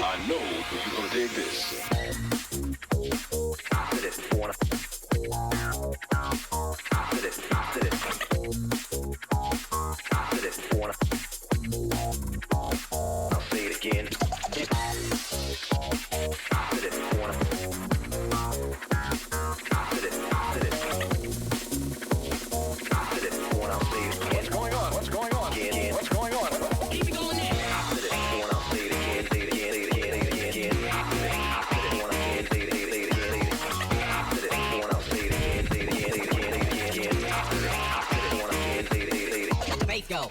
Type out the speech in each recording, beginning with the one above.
I know you're gonna dig this. I'll say it again. What's going on? What's going on? What's going on? Keep it going there. I'll say it again. Go.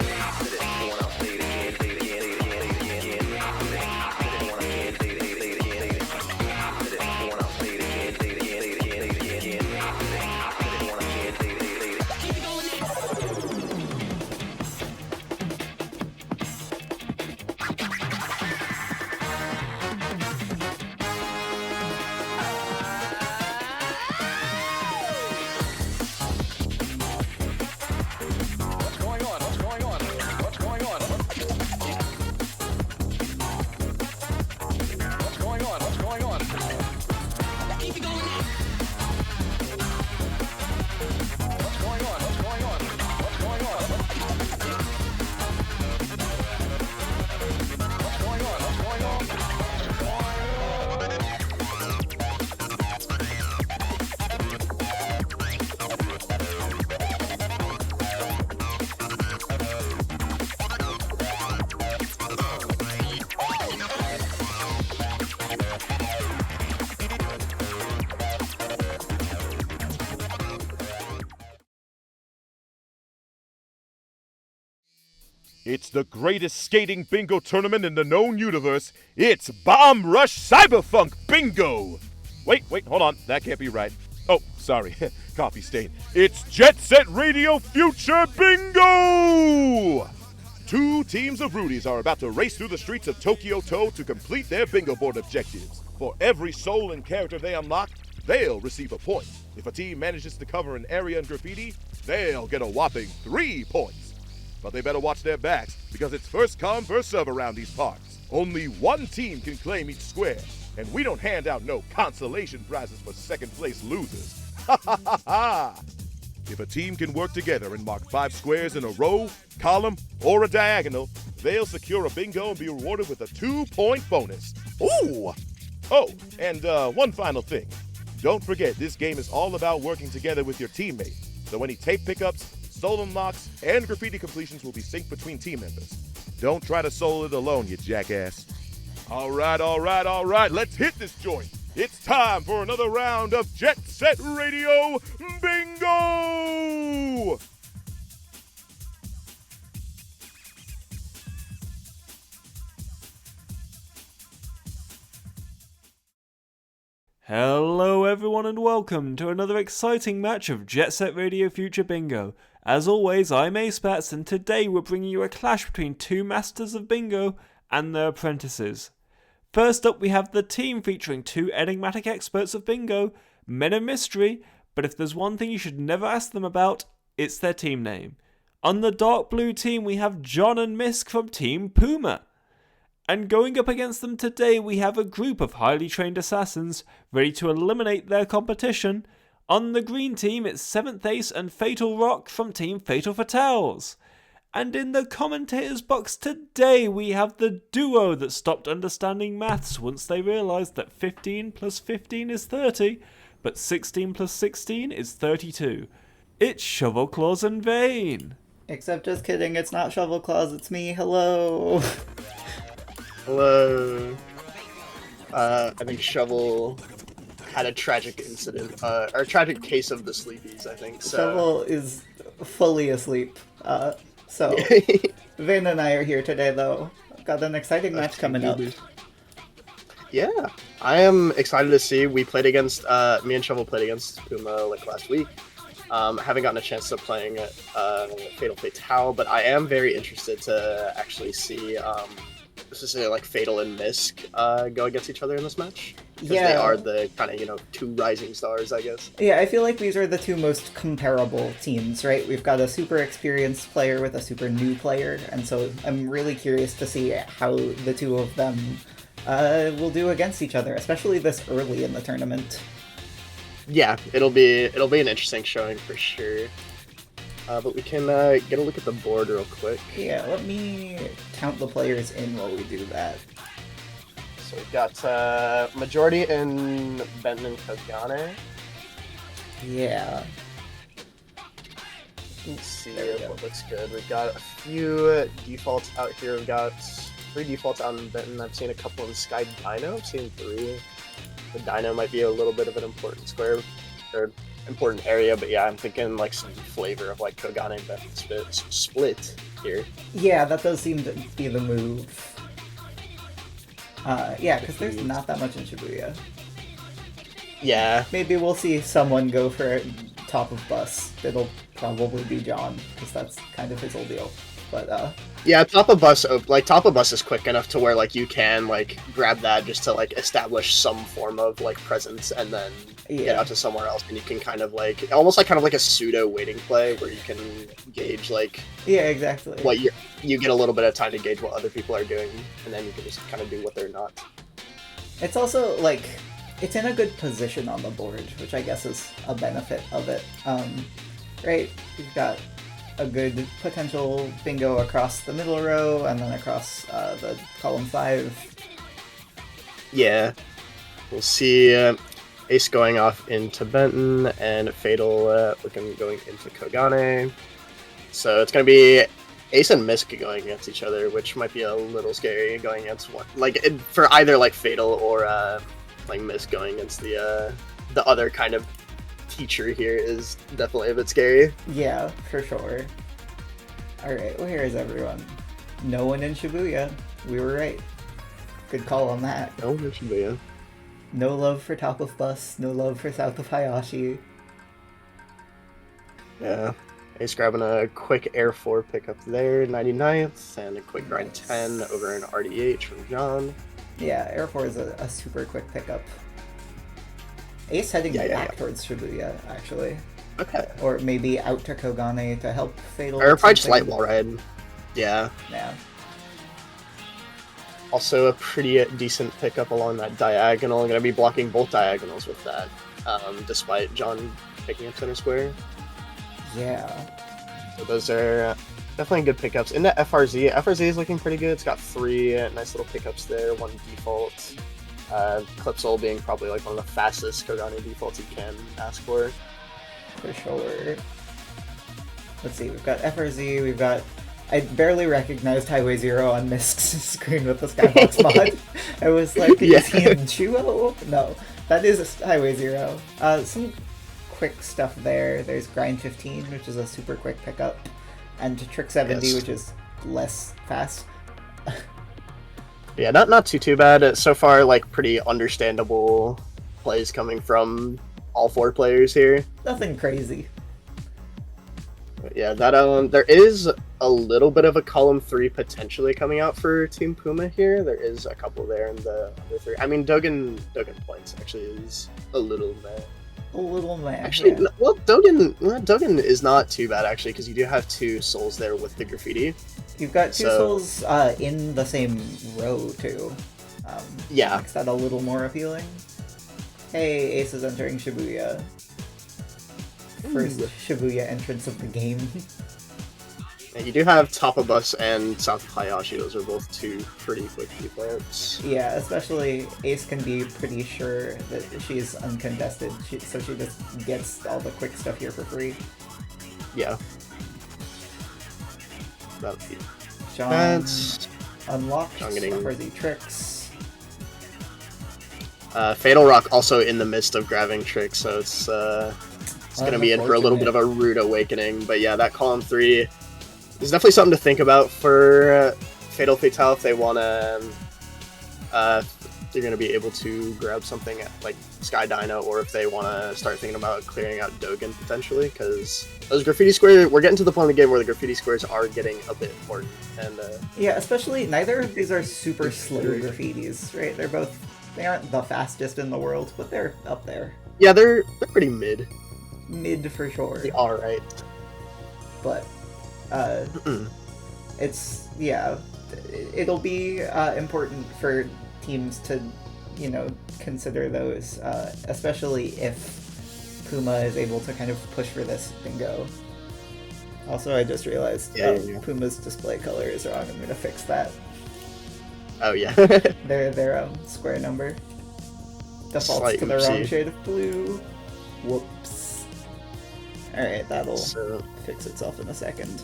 It's the greatest skating bingo tournament in the known universe. It's Bomb Rush Cyberfunk Bingo! Wait, hold on. That can't be right. Oh, sorry. Coffee stain. It's Jet Set Radio Future Bingo! 2 teams of Rudies are about to race through the streets of Tokyo to complete their bingo board objectives. For every soul and character they unlock, they'll receive a point. If a team manages to cover an area in graffiti, they'll get a whopping 3 points. But they better watch their backs, because it's first come, first serve around these parts. Only one team can claim each square, and we don't hand out no consolation prizes for second place losers. Ha ha ha ha! If a team can work together and mark 5 squares in a row, column, or a diagonal, they'll secure a bingo and be rewarded with a 2-point bonus. Ooh! Oh, and one final thing. Don't forget, this game is all about working together with your teammate. So any tape pickups, stolen locks, and graffiti completions will be synced between team members. Don't try to solo it alone, you jackass. All right, let's hit this joint. It's time for another round of Jet Set Radio Bingo! Hello everyone and welcome to another exciting match of Jet Set Radio Future Bingo. As always, I'm AceBats, and today we're bringing you a clash between 2 masters of bingo and their apprentices. First up, we have the team featuring 2 enigmatic experts of bingo, men of mystery, but if there's one thing you should never ask them about, it's their team name. On the dark blue team, we have John and Misk from Team Puma. And going up against them today, we have a group of highly trained assassins ready to eliminate their competition. On the green team, it's 7th Ace and Fatal Rock from Team Fatal Fatales. And in the commentator's box today, we have the duo that stopped understanding maths once they realised that 15 plus 15 is 30, but 16 plus 16 is 32. It's Shovel Claws and Vane. Except just kidding, it's not Shovel Claws, it's me, hello. Hello. I think Shovel had a tragic incident, or a tragic case of the sleepies, I think. So. Shovel is fully asleep. So, Vin and I are here today, though. Got an exciting match coming up. Yeah, I am excited to see. We played against, me and Shovel played against Puma like last week. Haven't gotten a chance to playing Fatale, but I am very interested to actually see, like Fatal and Misk go against each other in this match. Because they are the kind of, two rising stars, I guess. Yeah, I feel like these are the two most comparable teams, right? We've got a super experienced player with a super new player, and so I'm really curious to see how the two of them will do against each other, especially this early in the tournament. Yeah, it'll be an interesting showing for sure. But we can get a look at the board real quick. Yeah, let me count the players in while we do that. So we've got majority in Benton and Kogane. Yeah. Let's see what looks good. We've got a few defaults out here. We've got 3 defaults out in Benton. I've seen a couple in Sky Dino. I've seen 3. The Dino might be a little bit of an important square, or important area, but yeah, I'm thinking like some flavor of like Kogane and Benton split here. Yeah, that does seem to be the move. Yeah, because there's not that much in Shibuya. Yeah. Maybe we'll see someone go for top of bus. It'll probably be John, because that's kind of his whole deal. But, yeah, top of bus is quick enough to where, like, you can, like, grab that just to, like, establish some form of, like, presence, and then get out to somewhere else, and you can kind of, like, almost like kind of like a pseudo waiting play, where you can gauge, like... Yeah, exactly. What you get a little bit of time to gauge what other people are doing, and then you can just kind of do what they're not. It's also, like, it's in a good position on the board, which I guess is a benefit of it. Right? You've got a good potential bingo across the middle row, and then across the column 5. Yeah. We'll see Ace going off into Benton, and Fatal going into Kogane. So it's going to be Ace and Misk going against each other, which might be a little scary going against one. Like, for either, like, Fatal or, like, Misk going against the other kind of teacher here is definitely a bit scary. Yeah, for sure. Alright, well, here is everyone. No one in Shibuya. We were right. Good call on that. No one in Shibuya. No love for top of bus, no love for south of Hayashi. Yeah. Ace grabbing a quick Air 4 pickup there, 99th, and a quick grind 10 over an RDH from John. Yeah, Air 4 is a super quick pickup. Ace heading back towards Shibuya, actually. Okay. Or maybe out to Kogane to help Fatal. Or probably just light wall ride. Yeah. Yeah. Also a pretty decent pickup along that diagonal. Going to be blocking both diagonals with that, despite John picking up center square. Yeah. So those are definitely good pickups. In the FRZ, FRZ is looking pretty good. It's got 3 nice little pickups there, 1 default. Clipsol being probably like one of the fastest Kogane defaults you can ask for. For sure. Let's see, we've got FRZ, we've got... I barely recognized Highway Zero on Misk's screen with the Skybox mod. I was like, is he in Chuo? No, that is Highway Zero. Some quick stuff there. There's Grind 15, which is a super quick pickup, and Trick 70, which is less fast. Yeah, not too bad. So far, like, pretty understandable plays coming from all 4 players here. Nothing crazy. But yeah, that there is a little bit of a column 3 potentially coming out for Team Puma here. There is a couple there in the other 3. I mean, Dogen points actually is a little meh. A little meh. Actually, yeah. well, Dogen is not too bad actually, because you do have 2 souls there with the graffiti. You've got 2 souls in the same row too. Yeah. Makes that a little more appealing. Hey, Ace is entering Shibuya. First Shibuya entrance of the game. And you do have top of bus and south of Hayashi. Those are both 2 pretty quick plants. Yeah, especially Ace can be pretty sure that she's uncontested, so she just gets all the quick stuff here for free. Yeah. That would be... John unlocked John getting... FRZ tricks. Fatal Rock also in the midst of grabbing tricks, so it's going to be in for a little bit of a rude awakening. But yeah, that column 3 there's definitely something to think about for Fatal Fatale if they want to. They're going to be able to grab something like Sky Dino, or if they want to start thinking about clearing out Dogen potentially, because those graffiti squares, we're getting to the point in the game where the graffiti squares are getting a bit important. And yeah, especially neither of these are super slow graffitis, right? They aren't the fastest in the world, but they're up there. Yeah, they're pretty mid. Mid for sure. They are, right? But it's, yeah, it'll be important for teams to, consider those, especially if Puma is able to kind of push for this bingo. Also, I just realized Puma's display color is wrong. I'm gonna fix that. Oh yeah. their square number defaults to the wrong shade of blue. Whoops. Alright, that'll fix itself in a second.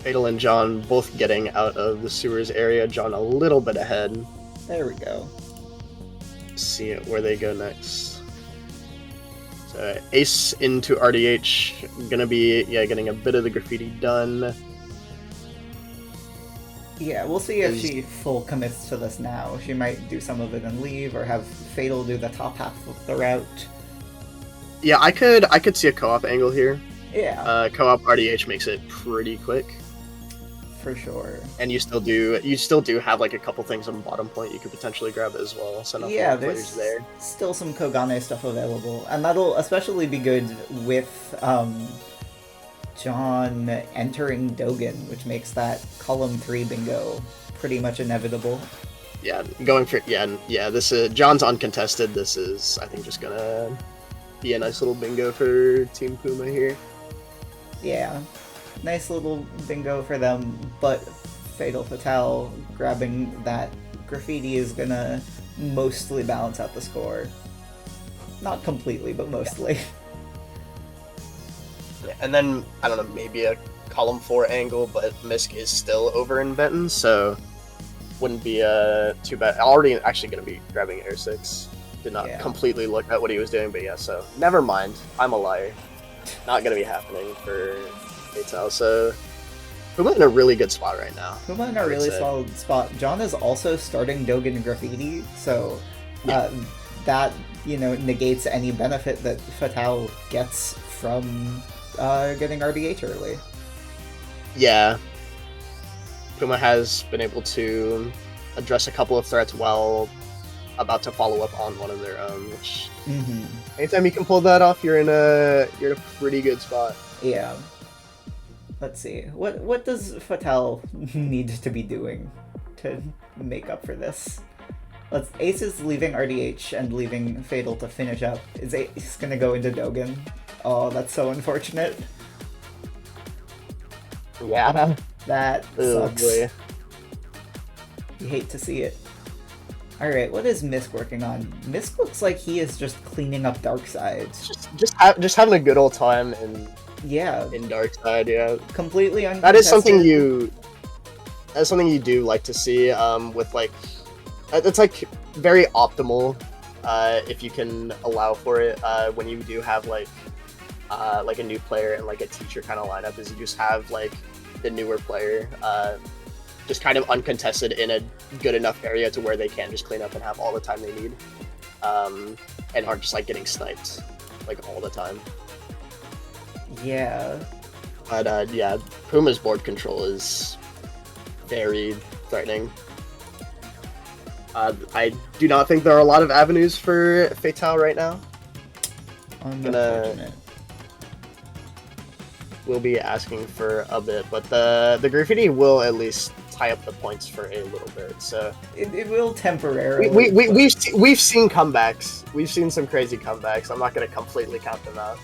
Fatal and John both getting out of the sewers area. John a little bit ahead. There we go. See where they go next. So Ace into RDH, gonna be getting a bit of the graffiti done. Yeah, we'll see if she full commits to this now. She might do some of it and leave, or have Fatal do the top half of the route. Yeah, I could see a co-op angle here. Yeah. Co-op RDH makes it pretty quick. For sure. And you still do have like a couple things on bottom point you could potentially grab as well. So there's there. Still some Kogane stuff available, and that'll especially be good with John entering Dogen, which makes that column 3 bingo pretty much inevitable. Yeah, going for this is John's uncontested. This is, I think, just gonna be a nice little bingo for Team Puma here. Yeah. Nice little bingo for them, but Fatal Fatale grabbing that graffiti is gonna mostly balance out the score. Not completely, but mostly. Yeah, and then, I don't know, maybe a column 4 angle, but Misk is still over in Benton, so wouldn't be too bad. Already actually going to be grabbing Air 6. Did not completely look at what he was doing, but yeah, so never mind. I'm a liar. Not going to be happening for Fatale, so Puma in a really good spot right now. Puma in a really solid spot. John is also starting Dogen Graffiti, so that, negates any benefit that Fatale gets from getting RDH early. Yeah. Puma has been able to address a couple of threats while about to follow up on one of their own, which anytime you can pull that off, you're in a pretty good spot. Yeah. Let's see. What does Fatale need to be doing to make up for this? Ace is leaving RDH and leaving Fatal to finish up. Is Ace gonna go into Dogen? Oh, that's so unfortunate. Yeah. That sucks. Boy. You hate to see it. Alright, what is Misk working on? Misk looks like he is just cleaning up Darkside. Just having a good old time in Darkside, yeah. Completely uncontested. That is something you do like to see, with like it's like very optimal if you can allow for it when you do have like a new player and like a teacher kind of lineup, is you just have like the newer player just kind of uncontested in a good enough area to where they can just clean up and have all the time they need, and aren't just like getting sniped like all the time. Yeah. But yeah, Puma's board control is very threatening. I do not think there are a lot of avenues for Fatale right now. Unfortunate. We'll be asking for a bit, but the graffiti will at least tie up the points for a little bit. So it will temporarily. We've seen comebacks. We've seen some crazy comebacks. I'm not going to completely count them out.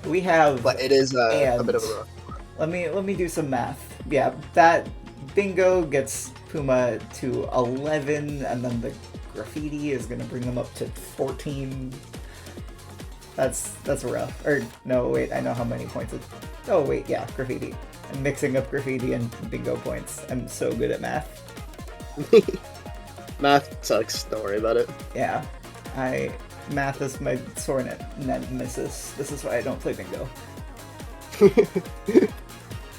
We have, but it is a bit of a rough. Let me do some math. Yeah, that bingo gets Puma to 11, and then the graffiti is going to bring them up to 14. That's rough. Or no, wait, I know how many points it. Oh wait, yeah, graffiti. I'm mixing up graffiti and bingo points. I'm so good at math. Math sucks. Don't worry about it. Yeah, math is my sore nemesis. This is why I don't play bingo.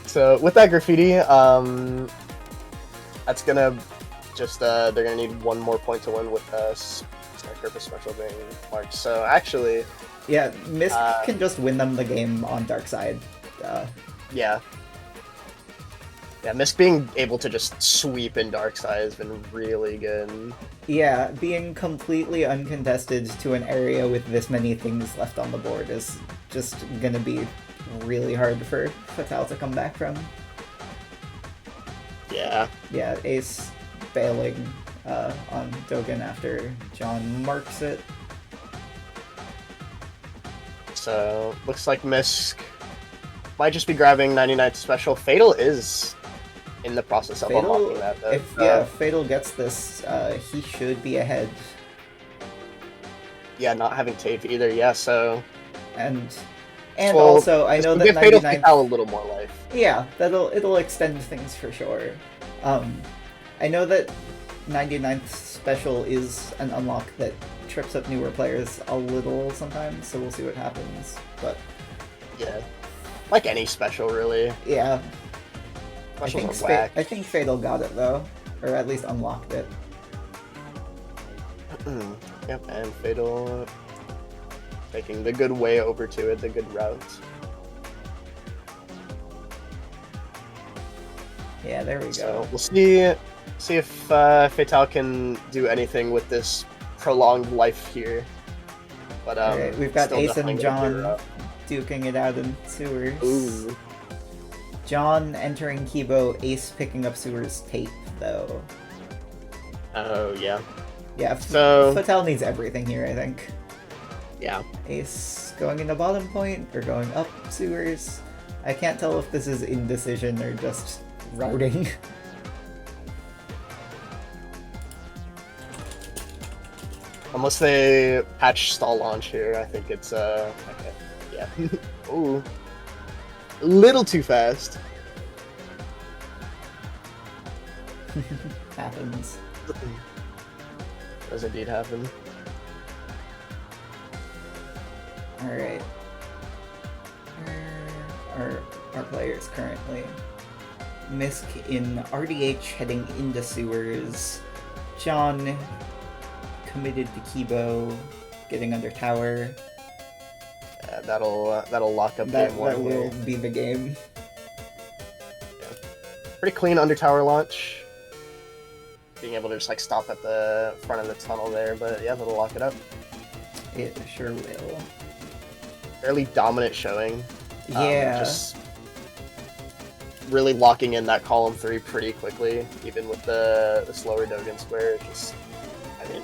So with that graffiti, that's gonna just they're gonna need one more point to win with Sniper for special being marked. So actually, Yeah, Mist can just win them the game on Dark Side. yeah. Yeah, Misk being able to just sweep in Darkside has been really good. Yeah, being completely uncontested to an area with this many things left on the board is just gonna be really hard for Fatale to come back from. Yeah. Yeah, Ace bailing on Dogen after John marks it. So, looks like Misk might just be grabbing 99th special. Fatal is in the process of unlocking that, though. If Fatal gets this, he should be ahead. Yeah, not having tape either, yeah, so... And well, also, I know that give Fatal 99th... Fatale a little more life. Yeah, it'll extend things for sure. I know that 99th special is an unlock that trips up newer players a little sometimes, so we'll see what happens. But yeah, like any special, really. Yeah, Specials are whack. I think Fatal got it though, or at least unlocked it. Yep, and Fatal taking the good way over to it, the good route. Yeah, there we go. So we'll see if Fatale can do anything with this prolonged life here. But Alright, we've got still Ace definitely and gonna clear John up. duking it out in sewers. Ooh. John entering Kibo, Ace picking up sewers tape though. Oh yeah. Yeah, So- Fatale needs everything here, I think. Yeah. Ace going into bottom point or going up sewers. I can't tell if this is indecision or just routing. Unless they patch stall launch here, I think it's okay. Yeah. Ooh. A little too fast. Happens. Does indeed happen. Alright. Our players currently. Misk in RDH heading into sewers. John committed to Kibo, getting under tower. That'll lock up That game one will here. be the game. Pretty clean under tower launch. Being able to just like stop at the front of the tunnel there, but yeah, that'll lock it up. It sure will. Fairly dominant showing. Yeah. Just really locking in that column 3 pretty quickly, even with the slower Dogen square. Just, I mean,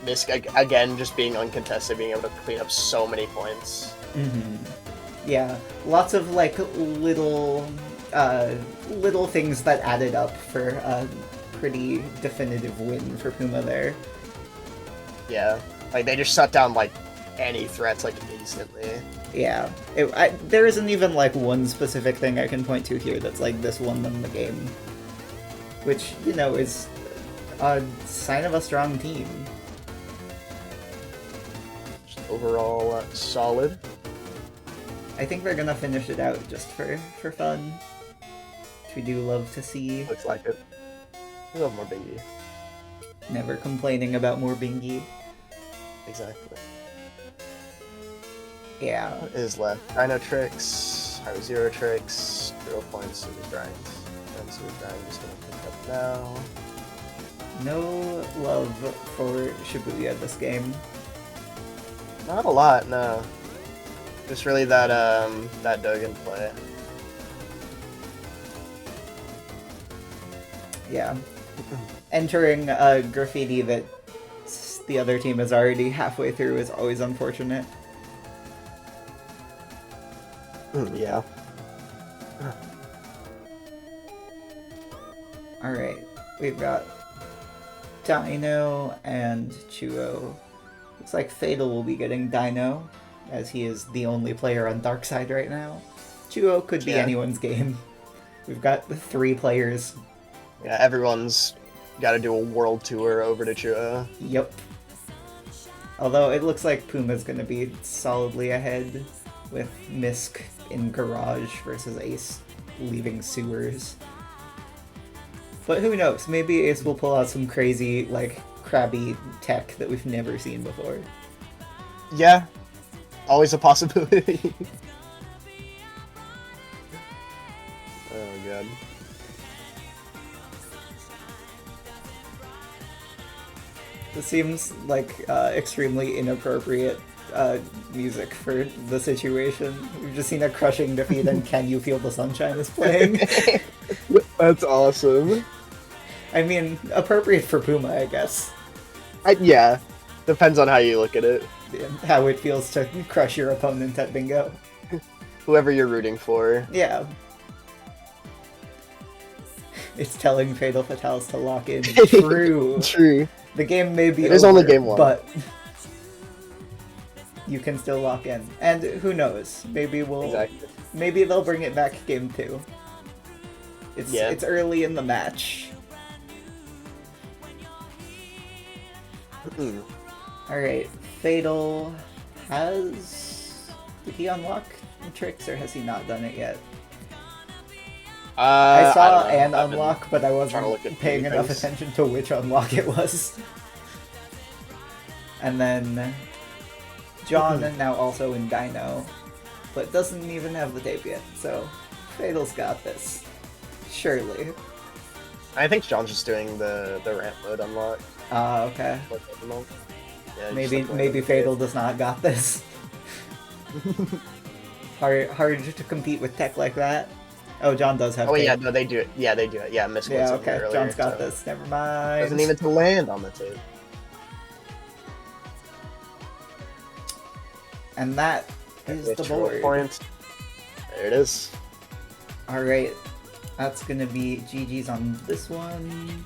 Misk again, just being uncontested, being able to clean up so many points. Yeah, lots of like little things that added up for a pretty definitive win for Puma there. Yeah, like they just shut down like any threats like instantly. Yeah, there isn't even like one specific thing I can point to here that's like this won them the game, which, you know, is a sign of a strong team. Just overall solid. I think they're gonna finish it out just for fun, which we do love to see. Looks like it. We love more Bingy. Never complaining about more Bingy. Exactly. Yeah. What is left? Dino tricks, Hard Zero tricks, 0 points, Super Grind. And Super Grind just gonna pick up now. No love for Shibuya this game. Not a lot, no. Just really that that Dogen play. Yeah. Entering a graffiti that the other team is already halfway through is always unfortunate. Yeah. Alright, we've got Dino and Chuo. Looks like Fatal will be getting Dino, as he is the only player on Dark Side right now. Chuo could be Yeah. anyone's game. We've got the 3 players. Yeah, everyone's got to do a world tour over to Chua. Yep. Although it looks like Puma's gonna be solidly ahead with Misk in garage versus Ace leaving sewers. But who knows? Maybe Ace will pull out some crazy, like, crabby tech that we've never seen before. Yeah, always a possibility. Oh god. This seems like extremely inappropriate music for the situation. We've just seen a crushing defeat, and Can You Feel the Sunshine is playing. That's awesome. I mean, appropriate for Puma, I guess. Yeah, depends on how you look at it. How it feels to crush your opponent at bingo. Whoever you're rooting for. Yeah. It's telling Fatal Fatales to lock in. True. True. The game may be It is over, only game 1. but you can still lock in. And who knows? Maybe Exactly. maybe they'll bring it back game 2. It's early in the match. Alright, Fatal did he unlock tricks or has he not done it yet? I saw an unlock, but I wasn't paying enough attention to which unlock it was. And then John now also in Dino, but doesn't even have the tape yet, so Fatal's got this. Surely. I think John's just doing the ramp mode unlock. Okay. Yeah, Maybe Fatal does not got this. hard to compete with tech like that. Oh, John does have. Oh tape. Yeah, no, they do it. Yeah, they do it. Yeah, Miss. Yeah, okay. Earlier, John's got this. Never mind. Doesn't even to land on the tape. And that is the board. Point. There it is. All right, that's gonna be GG's on this one.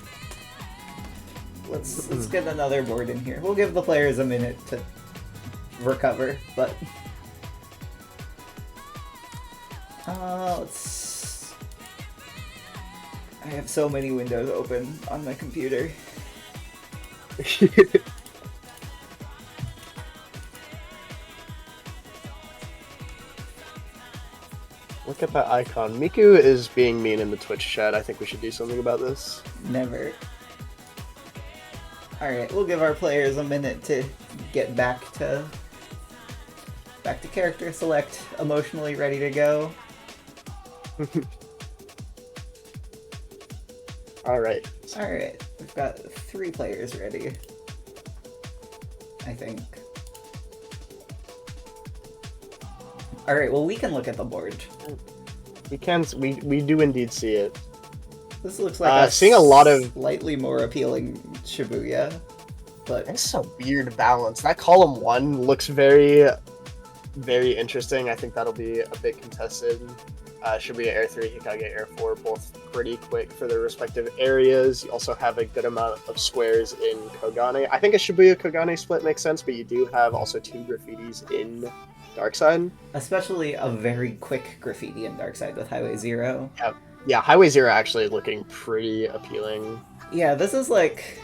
Let's get another board in here. We'll give the players a minute to recover, but I have so many windows open on my computer. Look at that icon. Miku is being mean in the Twitch chat. I think we should do something about this. Never. Alright, we'll give our players a minute to get back to character select, emotionally ready to go. Alright. Alright, we've got 3 players ready. I think. Alright, well we can look at the board. We can. We do indeed see it. This looks like seeing a lot of slightly more appealing Shibuya, but it's a weird balance. That column 1 looks very, very interesting. I think that'll be a bit contested. Shibuya Air 3, Hikage Air 4, both pretty quick for their respective areas. You also have a good amount of squares in Kogane. I think a Shibuya Kogane split makes sense, but you do have also 2 graffitis in Darkside. especially a very quick graffiti in Darkside with Highway 0. Yeah, Highway 0 actually looking pretty appealing. Yeah, this is like...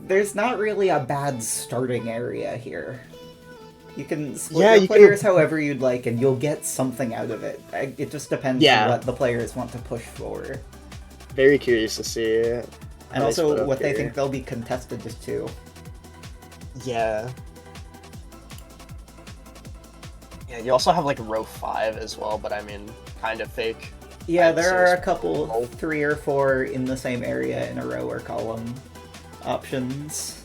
There's not really a bad starting area here. You can split your players however you'd like, and you'll get something out of it. It just depends on what the players want to push for. Very curious to see. And also what they think they'll be contested to. Yeah. Yeah, you also have like row 5 as well, but I mean, kind of fake. Yeah, there are a couple, 3 or 4 in the same area in a row or column options.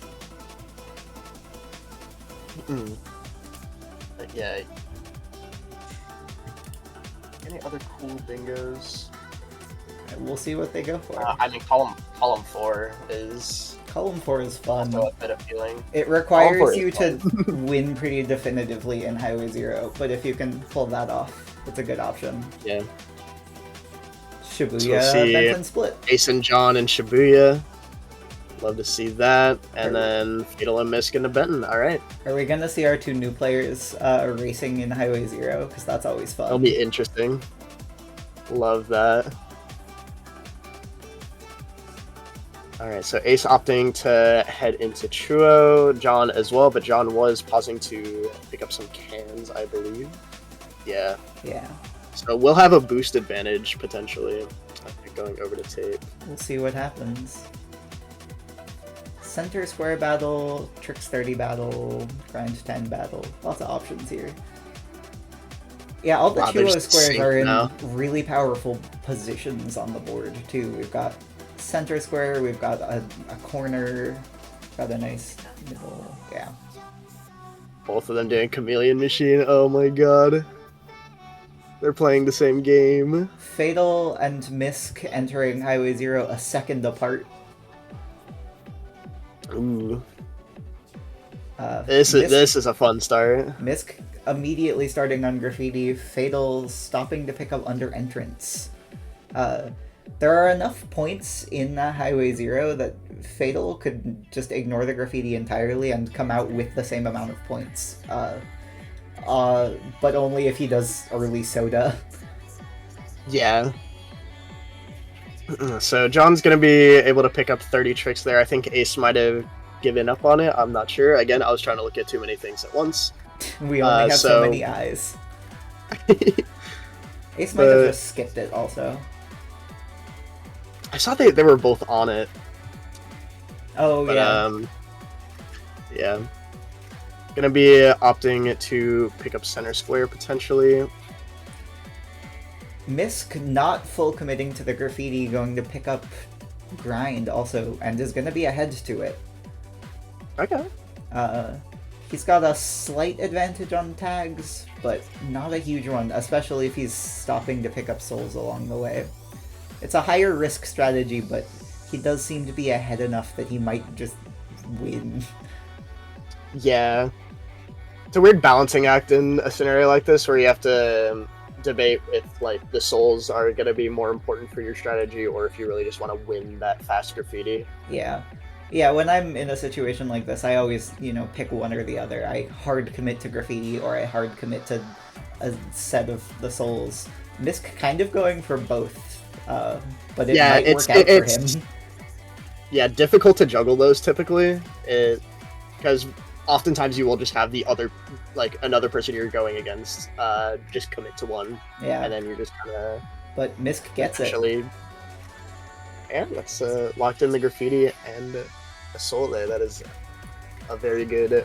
But yeah. Any other cool bingos? We'll see what they go for. I mean, column 4 is Column 4 is fun. also a bit appealing. It requires you to win pretty definitively in Highway 0, but if you can pull that off, it's a good option. Yeah. Shibuya, see Benton split. Ace and John and Shibuya. Love to see that. And then Fatal and Misk into Benton. Alright. Are we gonna see our 2 new players racing in Highway 0? Because that's always fun. That'll be interesting. Love that. Alright, so Ace opting to head into Chuo, John as well, but John was pausing to pick up some cans, I believe. Yeah. Yeah. So we'll have a boost advantage potentially going over to tape. We'll see what happens. Center square battle, tricks 30 battle, grind 10 battle. Lots of options here. Yeah, all the Wow, they're Chuo just squares synced are in now. really powerful positions on the board too. We've got center square, we've got a corner, got a nice middle. Yeah. Both of them doing Chameleon Machine. Oh my god. They're playing the same game. Fatal and Misk entering Highway 0 a second apart. Ooh. This is a fun start. Misk immediately starting on Graffiti, Fatal stopping to pick up under entrance. There are enough points in Highway 0 that Fatal could just ignore the Graffiti entirely and come out with the same amount of points. But only if he does early Soda. Yeah. So John's gonna be able to pick up 30 tricks there. I think Ace might have given up on it. I'm not sure. Again, I was trying to look at too many things at once. We only have so many eyes. Ace might have just skipped it also. I saw they were both on it. Oh, But, yeah. Yeah. Gonna be opting to pick up center square potentially. Misk not full committing to the Graffiti, going to pick up Grind also, and is going to be ahead to it. Okay. He's got a slight advantage on tags, but not a huge one, especially if he's stopping to pick up souls along the way. It's a higher risk strategy, but he does seem to be ahead enough that he might just win. Yeah. It's a weird balancing act in a scenario like this where you have to debate if like the souls are going to be more important for your strategy or if you really just want to win that fast Graffiti. Yeah. Yeah, when I'm in a situation like this, I always, pick one or the other. I hard commit to Graffiti or I hard commit to a set of the souls. Misk kind of going for both, but it might work out for him. Yeah, difficult to juggle those typically, because oftentimes you will just have the other, like another person you're going against, just commit to one. Yeah. And then you're just kind of. But Misk gets it. Yeah, that's locked in the Graffiti and a soul there. That is a very good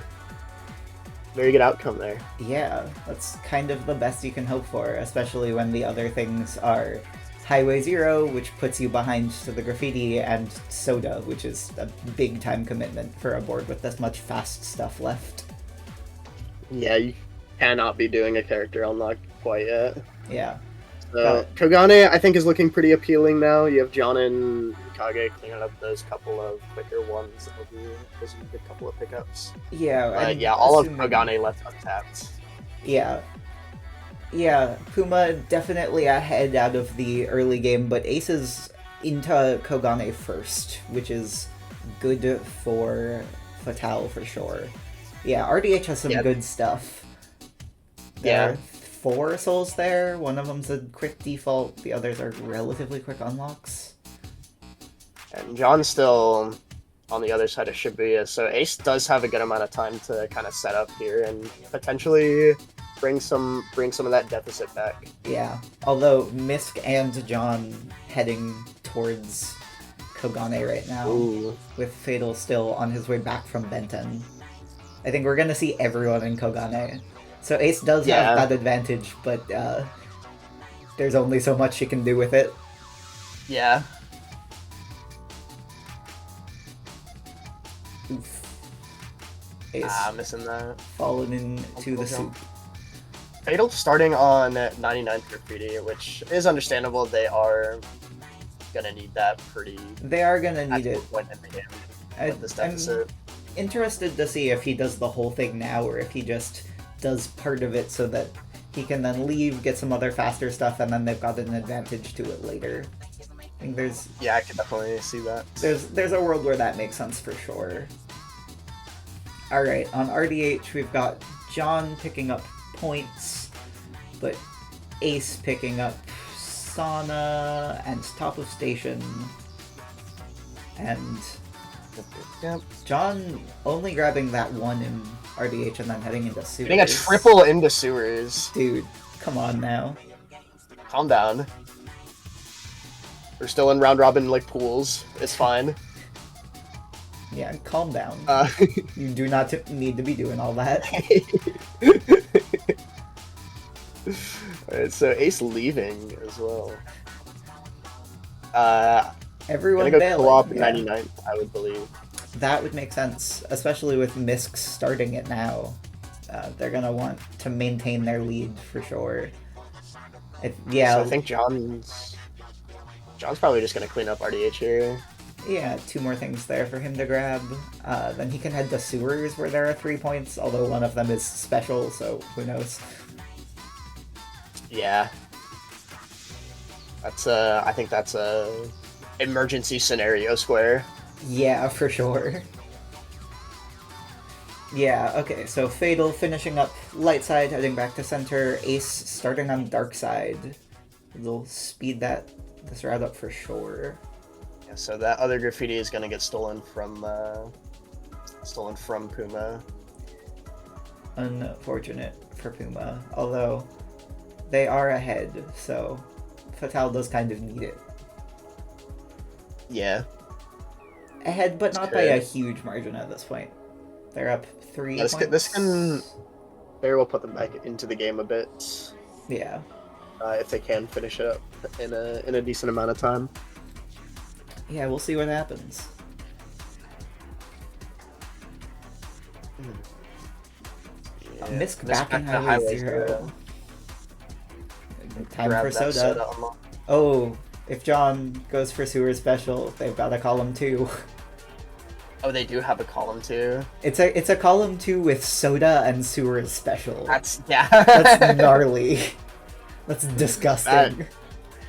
outcome there. Yeah, that's kind of the best you can hope for, especially when the other things are Highway 0, which puts you behind to the Graffiti, and Soda, which is a big time commitment for a board with this much fast stuff left. Yeah, you cannot be doing a character unlock quite yet. Yeah. So, Kogane, I think, is looking pretty appealing now. You have John and Kage cleaning up those couple of quicker ones. That will be a good couple of pickups. Yeah, yeah, all of Kogane left untapped. Yeah. Yeah, Puma definitely ahead out of the early game, but Ace is into Kogane first, which is good for Fatale for sure. Yeah, RDH has some good stuff. There are 4 souls there. One of them's a quick default. The others are relatively quick unlocks. And John's still on the other side of Shibuya, so Ace does have a good amount of time to kind of set up here and potentially bring some of that deficit back. Yeah, although Misk and John heading towards Kogane right now, with Fatal still on his way back from Benten. I think we're gonna see everyone in Kogane. So Ace does have that advantage, but there's only so much she can do with it. Yeah. Oof. Ace missing that. fallen into the soup. Fatal starting on 99th Graffiti, which is understandable. They are gonna need that pretty. They are gonna need it. Point in the game with this deficit. I'm interested to see if he does the whole thing now or if he just does part of it so that he can then leave, get some other faster stuff, and then they've got an advantage to it later. I think there's... Yeah, I can definitely see that. There's a world where that makes sense for sure. Alright, on RDH we've got John picking up points, but Ace picking up Sauna and Top of Station, and John only grabbing that one in RDH and then heading into sewers. Getting a triple into sewers. Dude, Come on now. Calm down. We're still in round robin like pools. It's fine. Yeah, calm down. Uh, You do not need to be doing all that. Alright, so Ace leaving as well. Everyone Gonna go bailing. co-op Yeah. 99th, I would believe. That would make sense, especially with Misk starting it now. They're gonna want to maintain their lead for sure. Yeah, So I think John's probably just gonna clean up RDH here. yeah, 2 more things there for him to grab. Then he can head to sewers where there are 3 points, although one of them is special, so who knows. Yeah. That's I think that's a emergency scenario square. Yeah, for sure. Yeah, okay, so Fatal finishing up light side, heading back to center. Ace starting on dark side. They'll speed this route up for sure. Yeah, so that other graffiti is gonna get stolen from Puma. Unfortunate for Puma, although they are ahead, so Fatale does kind of need it. Yeah. Ahead, but not by Okay. a huge margin at this point. They're up 3 Yeah, this can very well put them back into the game a bit. Yeah. If they can finish it up in a decent amount of time. Yeah, we'll see what happens. Yeah. Misk Miss back in to Highway 0. Time Grab for that Soda. unlock. Oh, if John goes for Sewer Special, they've got a column 2. Oh, they do have a column too. It's a column 2 with Soda and Sewer Special. That's That's gnarly. That's disgusting.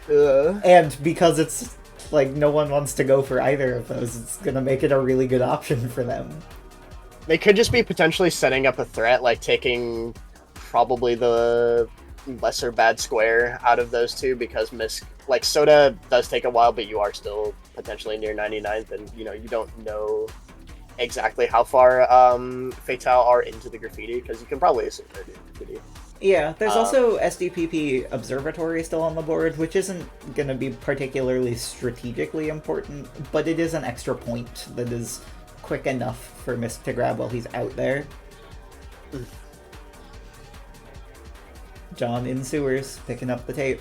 And because it's like no one wants to go for either of those, it's gonna make it a really good option for them. They could just be potentially setting up a threat, like taking probably the lesser bad square out of those two, because like Soda does take a while, but you are still potentially near 99th, and you don't know exactly how far Fatale are into the graffiti, because you can probably assume they're doing graffiti. Yeah, there's also SDPP Observatory still on the board, which isn't going to be particularly strategically important, but it is an extra point that is quick enough for Misk to grab while he's out there. John in sewers, picking up the tape.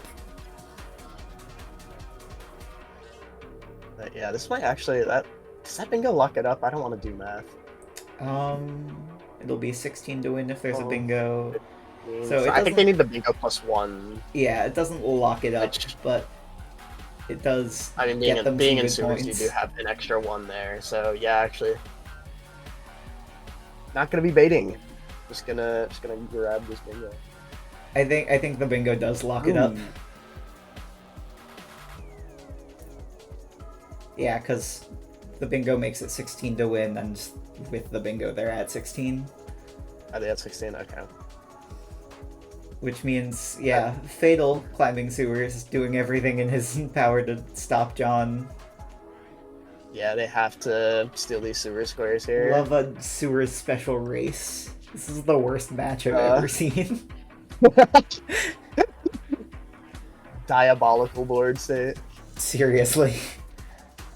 But yeah, this might actually does that bingo lock it up? I don't want to do math. It'll be 16 to win if there's a bingo. So I think they need the bingo +1. Yeah, it doesn't lock it up, but it does. I mean, get them being some in good sewers, you points. do have an extra 1 there. So yeah, actually, not gonna be baiting. Just gonna grab this bingo. I think the bingo does lock it up. Yeah, because the bingo makes it 16 to win, and with the bingo they're at 16. Are they at 16? Okay. Which means, yeah, Fatal climbing sewers, doing everything in his power to stop John. Yeah, they have to steal these sewer squares here. Love a sewer special race. This is the worst match I've ever seen. Diabolical board state. Seriously.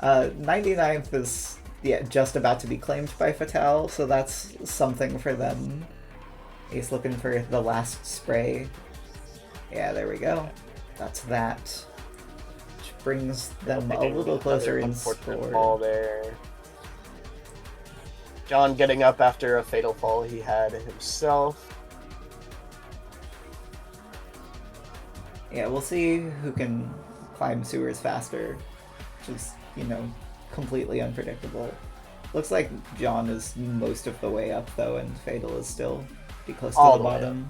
99th is just about to be claimed by Fatale, so that's something for them. He's looking for the last spray. Yeah, there we go. That's that. Which brings them a little closer in Unfortunate score. fall there. John getting up after a fatal fall he had himself. Yeah, we'll see who can climb sewers faster, which is, completely unpredictable. Looks like John is most of the way up, though, and Fatal is still pretty close to All the the way bottom.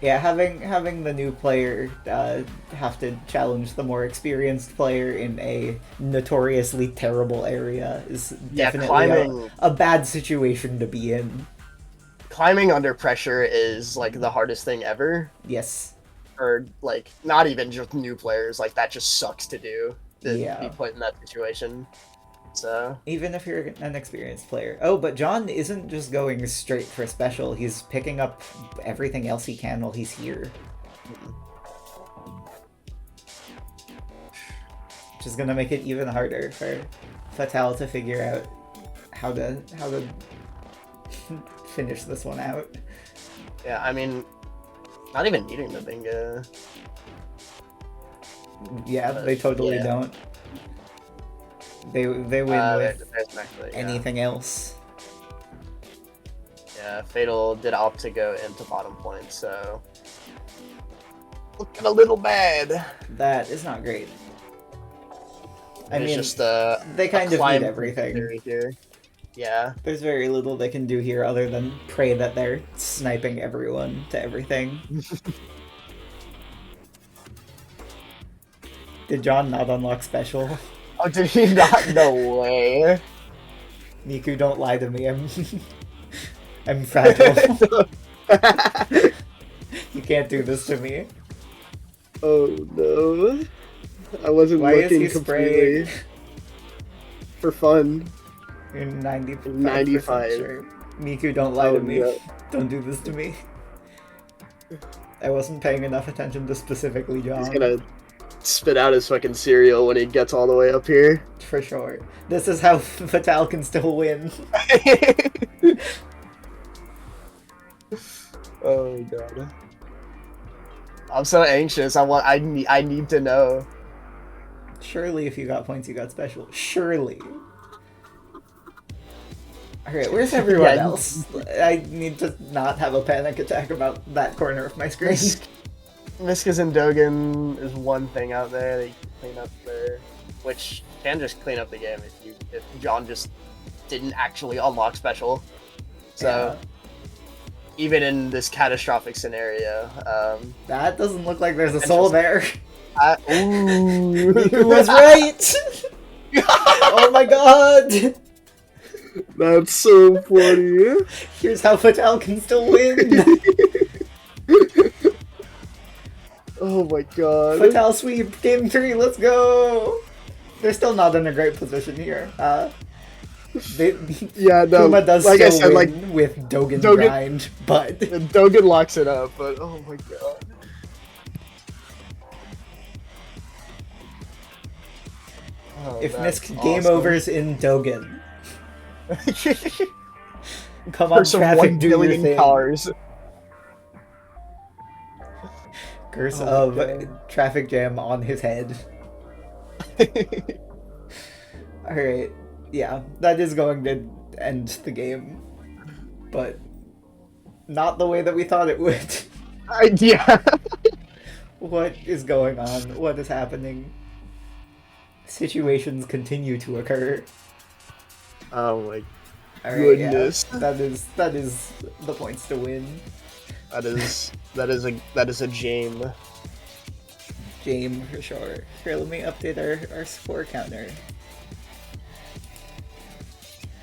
Yeah, having the new player have to challenge the more experienced player in a notoriously terrible area is definitely climbing- a bad situation to be in. Climbing under pressure is like the hardest thing ever. Yes. Or like not even just new players, like that just sucks to do. To Yeah. be put in that situation. So Even if you're an experienced player. Oh, but John isn't just going straight for special. He's picking up everything else he can while he's here. Which is gonna make it even harder for Fatale to figure out how to finish this one out. yeah, I mean, not even needing the bingo. Yeah, they totally yeah. don't. They win with There's actually, yeah. anything else. Yeah, Fatal did opt to go into bottom point, so looking a little bad. That is not great. I It's mean, just they kind of climb need everything. theory here. Yeah, There's very little they can do here other than pray that they're sniping everyone to everything. Did John not unlock special? oh, did he not? No way. Miku, don't lie to me. I'm fragile. You can't do this to me. Oh no, I wasn't Why is looking he completely spraying? for fun. You're 95% 95. sure. Miku, don't lie to me. no. Don't do this to me. I wasn't paying enough attention to specifically John. He's gonna spit out his fucking cereal when he gets all the way up here. For sure. This is how Fatale can still win. Oh god. I'm so anxious. I need to know. Surely if you got points, you got special. Surely. Alright, where's everyone Yeah. else? I need to not have a panic attack about that corner of my screen. Miskas and Dogen is one thing out there that you can clean up there, which can just clean up the game if John just didn't actually unlock special. So even in this catastrophic scenario, That doesn't look like there's a soul there. ooh, Miku was right! Oh my god! that's so funny. Here's how Fatale can still win! Oh my god. Fatale sweep, game 3, let's go! They're still not in a great position here. Yeah, no. Puma does like still I said, win like with Dogen grind, but Dogen locks it up, but oh my god. Oh, if that's Misk game awesome. overs in Dogen, come on, For some traffic, 1 do your billion thing. cars. Curse Oh of my God. traffic jam on his head. Alright, yeah, that is going to end the game, but not the way that we thought it would. Yeah. What is going on? What is happening? Situations continue to occur. Oh my Alright, goodness. yeah, that is the points to win. That is a Jame. Game for sure. Here, let me update our score counter.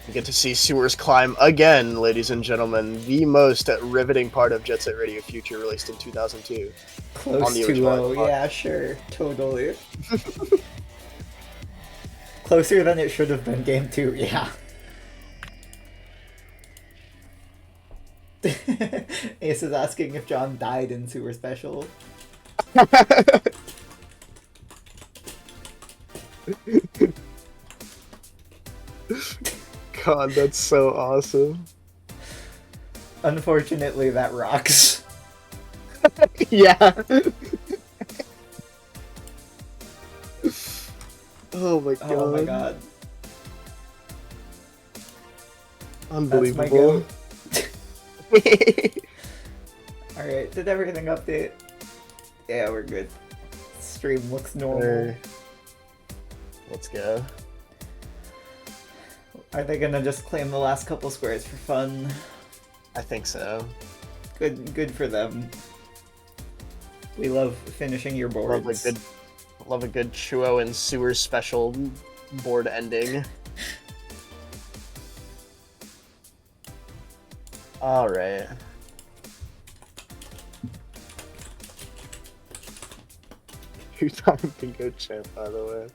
We get to see Sewers climb again, ladies and gentlemen. The most riveting part of Jet Set Radio Future, released in 2002. Close On the to original Xbox. yeah, sure, totally. Closer than it should have been game 2, yeah. Ace is asking if John died in Sewer Special. God, that's so awesome. Unfortunately, that rocks. Yeah. Oh my god. Oh my god. Unbelievable. That's my goat. Alright, did everything update? Yeah, we're good. Stream looks normal. Let's go. Are they gonna just claim the last couple squares for fun? I think so. Good for them. We love finishing your boards. Love a good Chuo and Sewer special board ending. Alright. Two-time bingo champ, by the way.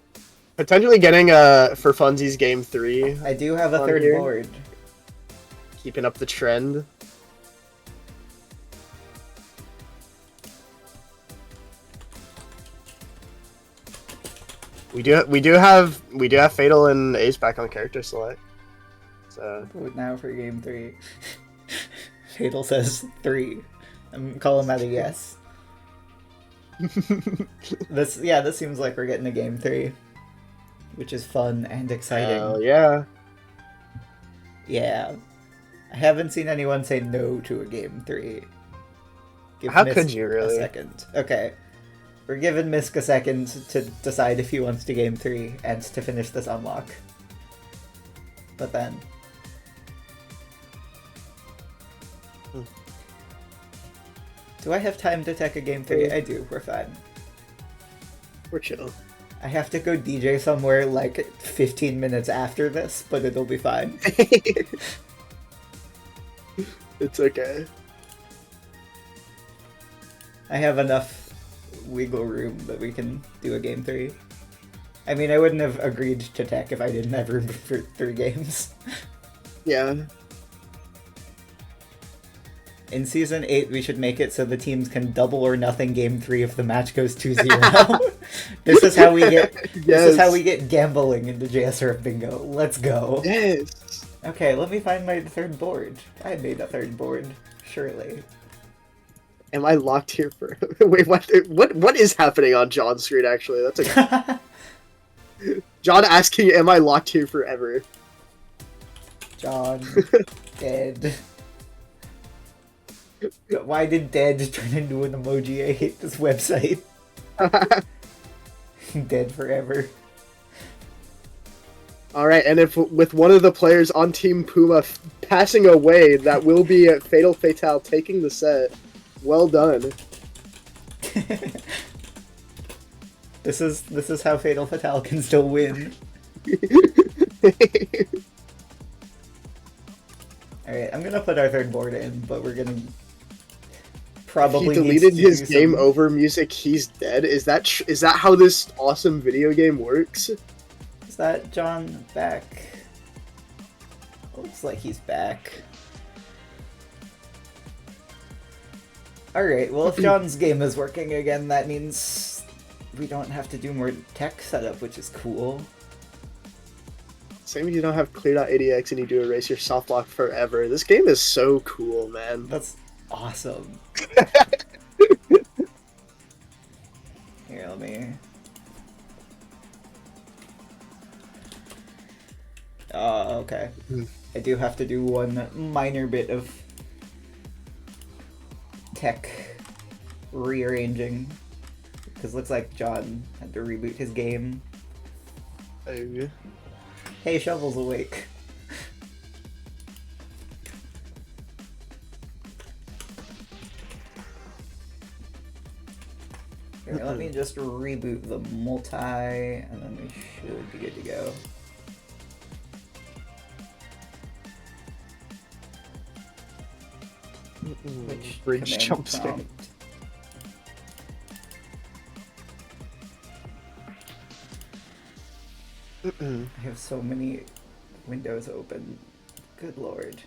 Potentially getting for funsies game 3. I do have a On third here. board. Keeping up the trend. We do have Fatal and Ace back on character select. So Vote now for game 3. Fatal says 3. I'm calling that a yes. This seems like we're getting a game 3, which is fun and exciting. hell yeah. Yeah. I haven't seen anyone say no to a game 3. Give How Misk could you really? A second. Okay. We're giving Misk a second to decide if he wants to game 3 and to finish this unlock. But then... Do I have time to tech a game 3? I do. We're fine. We're chill. I have to go DJ somewhere like 15 minutes after this, but it'll be fine. It's okay. I have enough wiggle room that we can do a game 3. I mean, I wouldn't have agreed to tech if I didn't have room for 3 games. Yeah. In Season 8, we should make it so the teams can double or nothing game 3 if the match goes 2-0. This is how we get This is how we get gambling into JSRF Bingo. Let's go. Yes. Okay, let me find my third board. I made a third board, surely. Am I locked here for? Wait, what is happening on John's screen? Actually, that's a John asking, "Am I locked here forever?" John, dead. Why did dead turn into an emoji? I hate this website. Dead forever. All right, and if with one of the players on Team Puma passing away, that will be Fatal Fatale taking the set. Well done. This is how Fatal Fatale can still win. Alright, I'm gonna put our third board in, but we're gonna probably He need deleted to his do game some... over music. He's dead. Is that how this awesome video game works? Is that John back? Looks like he's back. Alright, well if John's game is working again, that means we don't have to do more tech setup, which is cool. Same if you don't have clear.adx and you do erase your soft lock forever. This game is so cool, man. That's awesome. Here, let me... okay. I do have to do one minor bit of tech rearranging, because looks like John had to reboot his game. Oh. Hey, Shovel's awake. Here, let me just reboot the multi, and then we should be good to go. Which Bridge command jump scare. prompt? I have so many windows open. Good lord.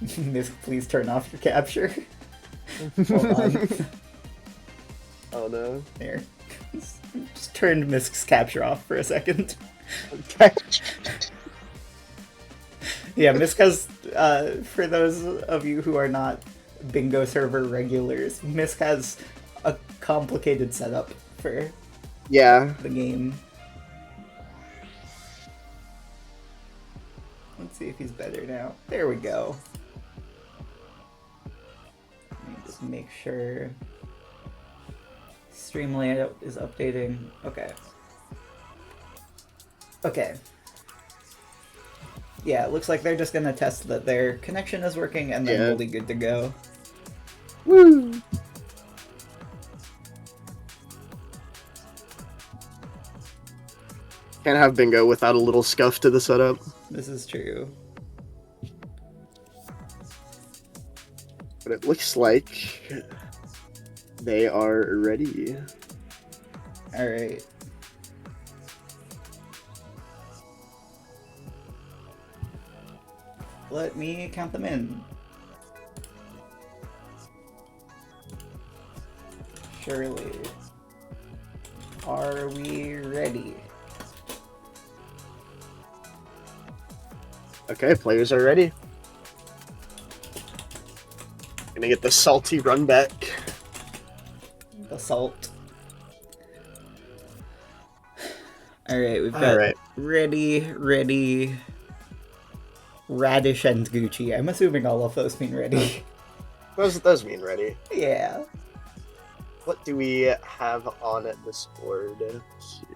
Misk, please turn off your capture. Hold on. Oh no. There. Just turned Misk's capture off for a second. Okay. Yeah, Misk has, for those of you who are not bingo server regulars, Misk has a complicated setup for Yeah. the game. Let's see if he's better now. There we go. Let me just make sure stream layout is updating. Okay. Okay. Yeah, it looks like they're just gonna test that their connection is working, and then Yeah. we'll be good to go. Woo! Can't have bingo without a little scuff to the setup. This is true. But it looks like they are ready. Alright. Let me count them in. Surely. Are we ready? Okay, players are ready. Gonna get the salty run back. The salt. Alright, we've got Alright. ready, Radish and Gucci. I'm assuming all of those mean ready. Those mean ready. Yeah. What do we have on this board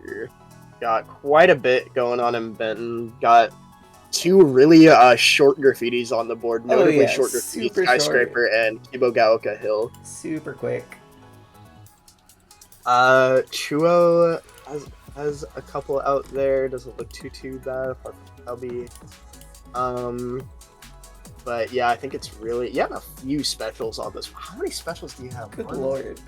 here? Got quite a bit going on in Benton. Got two really short graffitis on the board. Notably yeah, short graffiti, super Skyscraper and Kibogaoka Hill. Super quick. Chuo has a couple out there. Doesn't look too bad apart from Kelby. But yeah, I think it's really... You have a few specials on this. How many specials do you have? Good One, lord.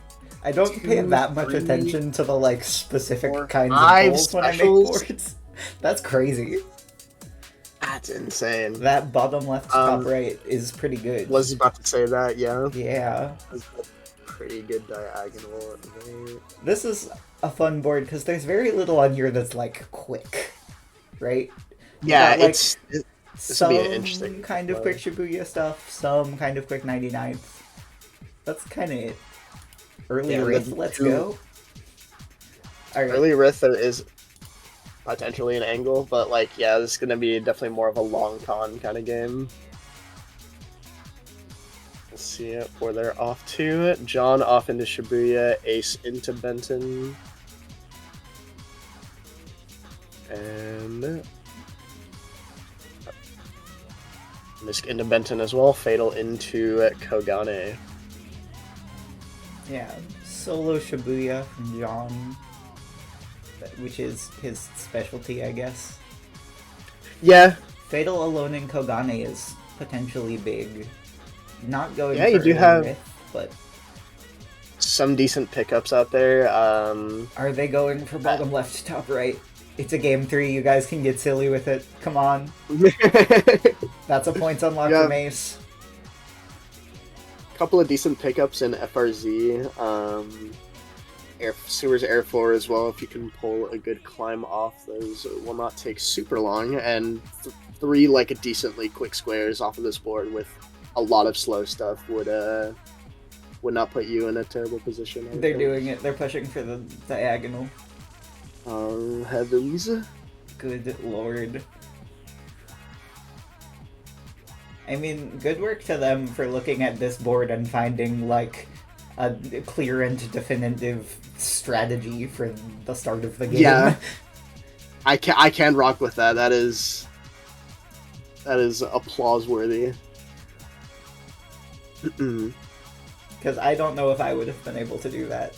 I don't pay two, that much three, attention to the like specific four, kinds of five goals when I make specials? boards. That's crazy. That's insane. That bottom left, top right is pretty good. Was about to say that, yeah. Yeah. That's a pretty good diagonal there. This is a fun board because there's very little on here that's like quick, right? You Yeah, got, like, this will some be an interesting kind of play. quick Shibuya stuff, some kind of quick 99th. That's kind of it. Early Yeah, Wraith, the let's two- go. Alright. Early Rift there is potentially an angle, but like, yeah, this is gonna be definitely more of a long con kind of game. Let's see it where they're off to. John off into Shibuya, Ace into Benton. And Misk into Benton as well, Fatal into Kogane. Yeah, solo Shibuya from John, which is his specialty, I guess. Yeah, Fatal alone in Kogane is potentially big. Not going Yeah, for you do early have- Rift, but some decent pickups out there. are they going for bottom left, top right? It's a game 3, you guys can get silly with it. Come on. That's a points unlock Yeah. for Mace. Couple of decent pickups in FRZ. Sewers Air 4 as well. If you can pull a good climb off, those will not take super long. And three like decently quick squares off of this board with a lot of slow stuff would not put you in a terrible position. I would They're think. doing it. They're pushing for the diagonal. Heavens. Good lord. I mean, good work to them for looking at this board and finding, like, a clear and definitive strategy for the start of the game. Yeah. I can rock with that. That is applause worthy. Because I don't know if I would have been able to do that.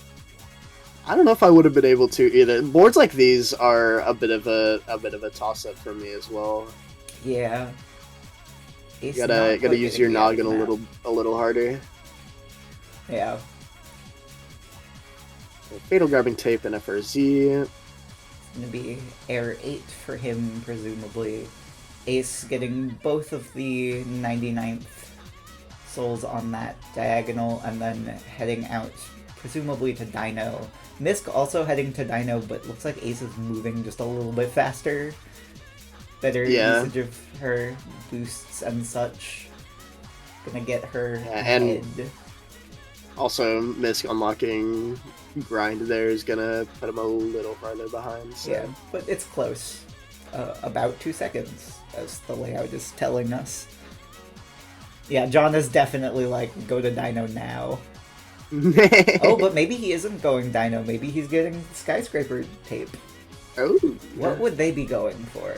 I don't know if I would have been able to either. Boards like these are a bit of a toss up for me as well. Yeah. You It's gotta not quite use getting your me out of noggin that. a little harder. Yeah. Fatal grabbing tape and FRZ. It's gonna be Air 8 for him, presumably. Ace getting both of the 99th souls on that diagonal, and then heading out, presumably to Dino. Misk also heading to Dino, but looks like Ace is moving just a little bit faster. Better Yeah. usage of her boosts and such. Gonna get her Yeah, and- ahead. Also, Misk unlocking grind there is gonna put him a little farther behind. So. Yeah, but it's close. About 2 seconds, as the layout is telling us. Yeah, John is definitely like, go to Dino now. Oh, but maybe he isn't going Dino. Maybe he's getting Skyscraper tape. Oh. What would they be going for?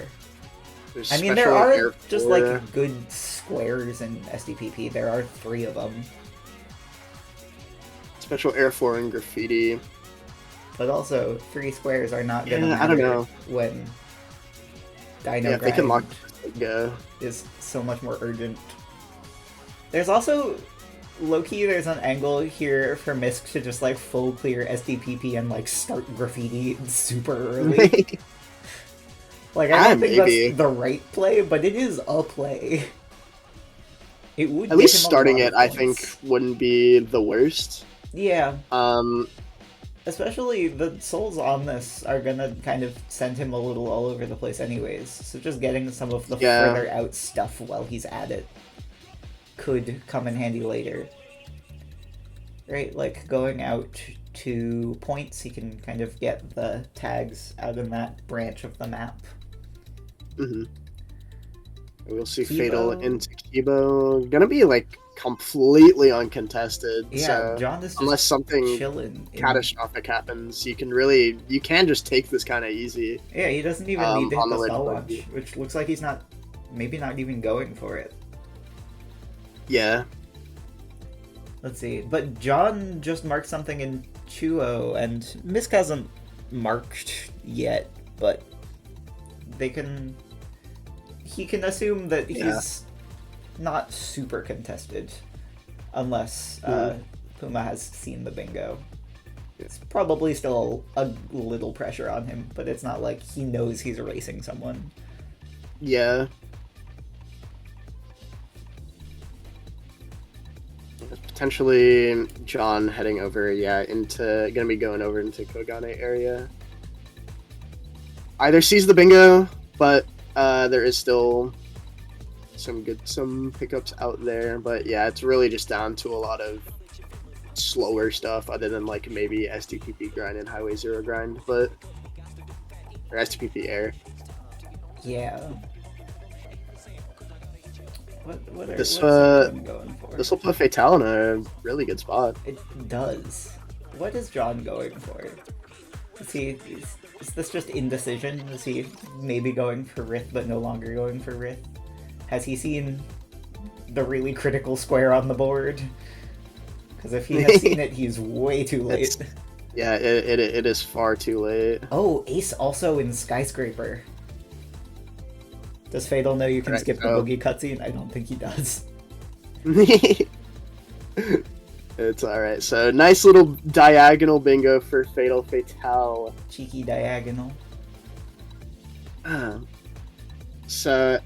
There's I mean, there special are Air just 4. like good squares in SDPP. There are 3 of them. Special Air 4 and graffiti. But also, 3 squares are not gonna Yeah, matter I don't know. when Dino Yeah, if they can lock grind go. is so much more urgent. There's also low-key, there's an angle here for Misk to just, like, full clear SDPP and, like, start graffiti super early. Like, I don't think maybe. that's the right play, but it is a play. It would At get least him a starting lot it, of I points. think, wouldn't be the worst. Yeah, Um, especially the souls on this are gonna kind of send him a little all over the place anyways, so just getting some of the Yeah. further out stuff while he's at it could come in handy later. Right, like going out to points, he can kind of get the tags out in that branch of the map. mhm. We'll see Kibo. Fatal into Kibo. Gonna be, like, completely uncontested. Yeah, so John is just unless something chilling. catastrophic happens, you can just take this kind of easy. Yeah, he doesn't even need to on hit the the way to spell buggy. launch, which looks like he's maybe not even going for it. Yeah. Let's see. But John just marked something in Chuo, and Misk hasn't marked yet, but he can assume that he's not super contested, unless Puma has seen the bingo. It's probably still a little pressure on him, but it's not like he knows he's erasing someone. Yeah. Potentially John heading over, gonna be going over into Kogane area. Either sees the bingo, but there is still some pickups out there. But yeah, it's really just down to a lot of slower stuff, other than like maybe STPP grind and Highway Zero grind, or STPP air. Yeah. This John going for? This will put Fatale in a really good spot. It does. What is John going for? Is this just indecision? Is he maybe going for Rith but no longer going for Rith? Has he seen the really critical square on the board? Because if he has seen it, he's way too late. It is far too late. Oh, Ace also in Skyscraper. Does Fatal know you can Correct, skip the so- boogie cutscene? I don't think he does. It's alright. So, nice little diagonal bingo for Fatale. Cheeky diagonal. So,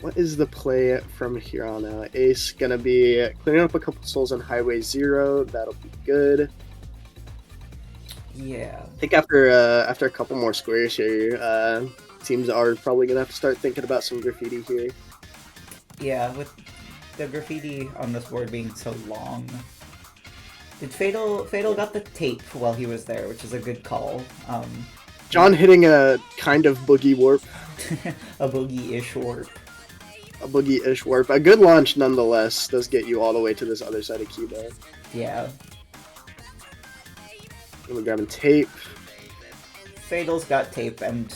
what is the play from here on out? Ace gonna be clearing up a couple souls on Highway Zero. That'll be good. Yeah. I think after a couple more squares here, teams are probably gonna have to start thinking about some graffiti here. Yeah, with the graffiti on this board being so long. Did Fatal got the tape while he was there, which is a good call. John hitting a kind of boogie warp. A boogie-ish warp. A boogie-ish warp. A good launch nonetheless does get you all the way to this other side of Kibo. Yeah. I'm grabbing tape. Fatal's got tape and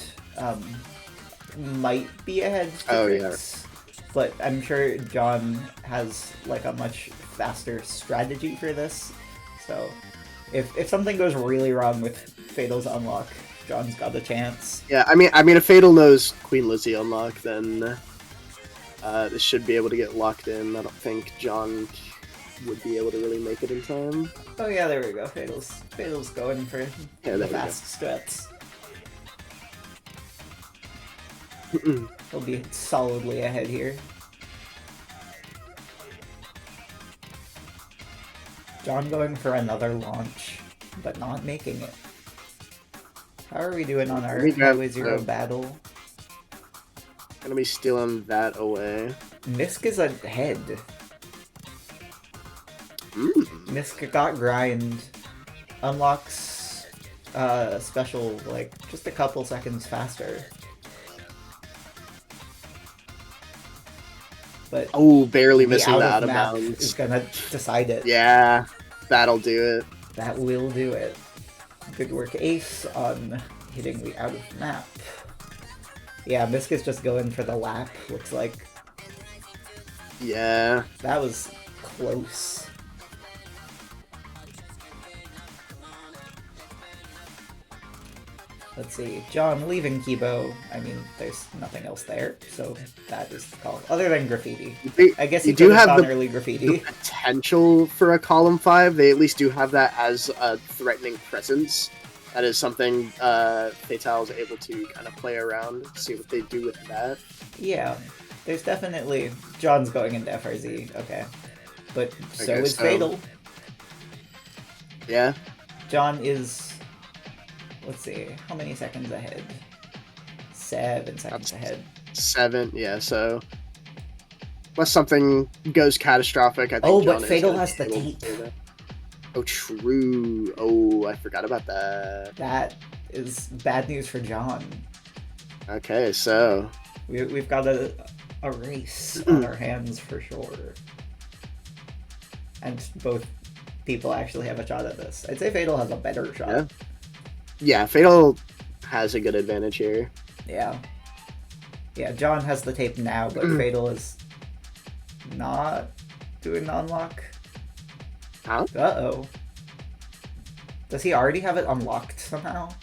might be ahead to Trix, but I'm sure John has like a much faster strategy for this. So if something goes really wrong with Fatal's unlock, John's got a chance. Yeah, I mean, if Fatal knows Queen Lizzie unlock, then this should be able to get locked in. I don't think John would be able to really make it in time. Oh yeah, there we go. Fatal's going for the fast struts. He'll be solidly ahead here. John going for another launch, but not making it. How are we doing on our Highway Zero battle? Gonna be stealing that away. Misk is ahead. Misk got grind. Unlocks special like just a couple seconds faster. But barely missing the out of map bounds. is gonna decide it. Yeah, that'll do it. That will do it. Good work, Ace, on hitting the out of map. Yeah, Misk is just going for the lap, looks like. Yeah. That was close. Let's see. John leaving Kibo. I mean, there's nothing else there, so that is the call. Other than graffiti. I guess you he do could have have gone the early graffiti. potential for a column 5. They at least do have that as a threatening presence. That is something Fatale is able to kind of play around, see what they do with that. Yeah, there's definitely... John's going into FRZ, okay. But so is Fatal. Yeah. John is... Let's see, how many seconds ahead? 7 seconds ahead. 7, yeah, so... Unless something goes catastrophic, I think Oh, John but is Fatal gonna has be the able to tape. do that. Oh, true. Oh, I forgot about that. That is bad news for John. Okay, so... We've got a race on our hands for sure. And both people actually have a shot at this. I'd say Fatal has a better shot. Yeah. Yeah, Fatal has a good advantage here. Yeah. Yeah, John has the tape now, but Fatal is not doing the unlock. Huh? Uh-oh. Does he already have it unlocked somehow?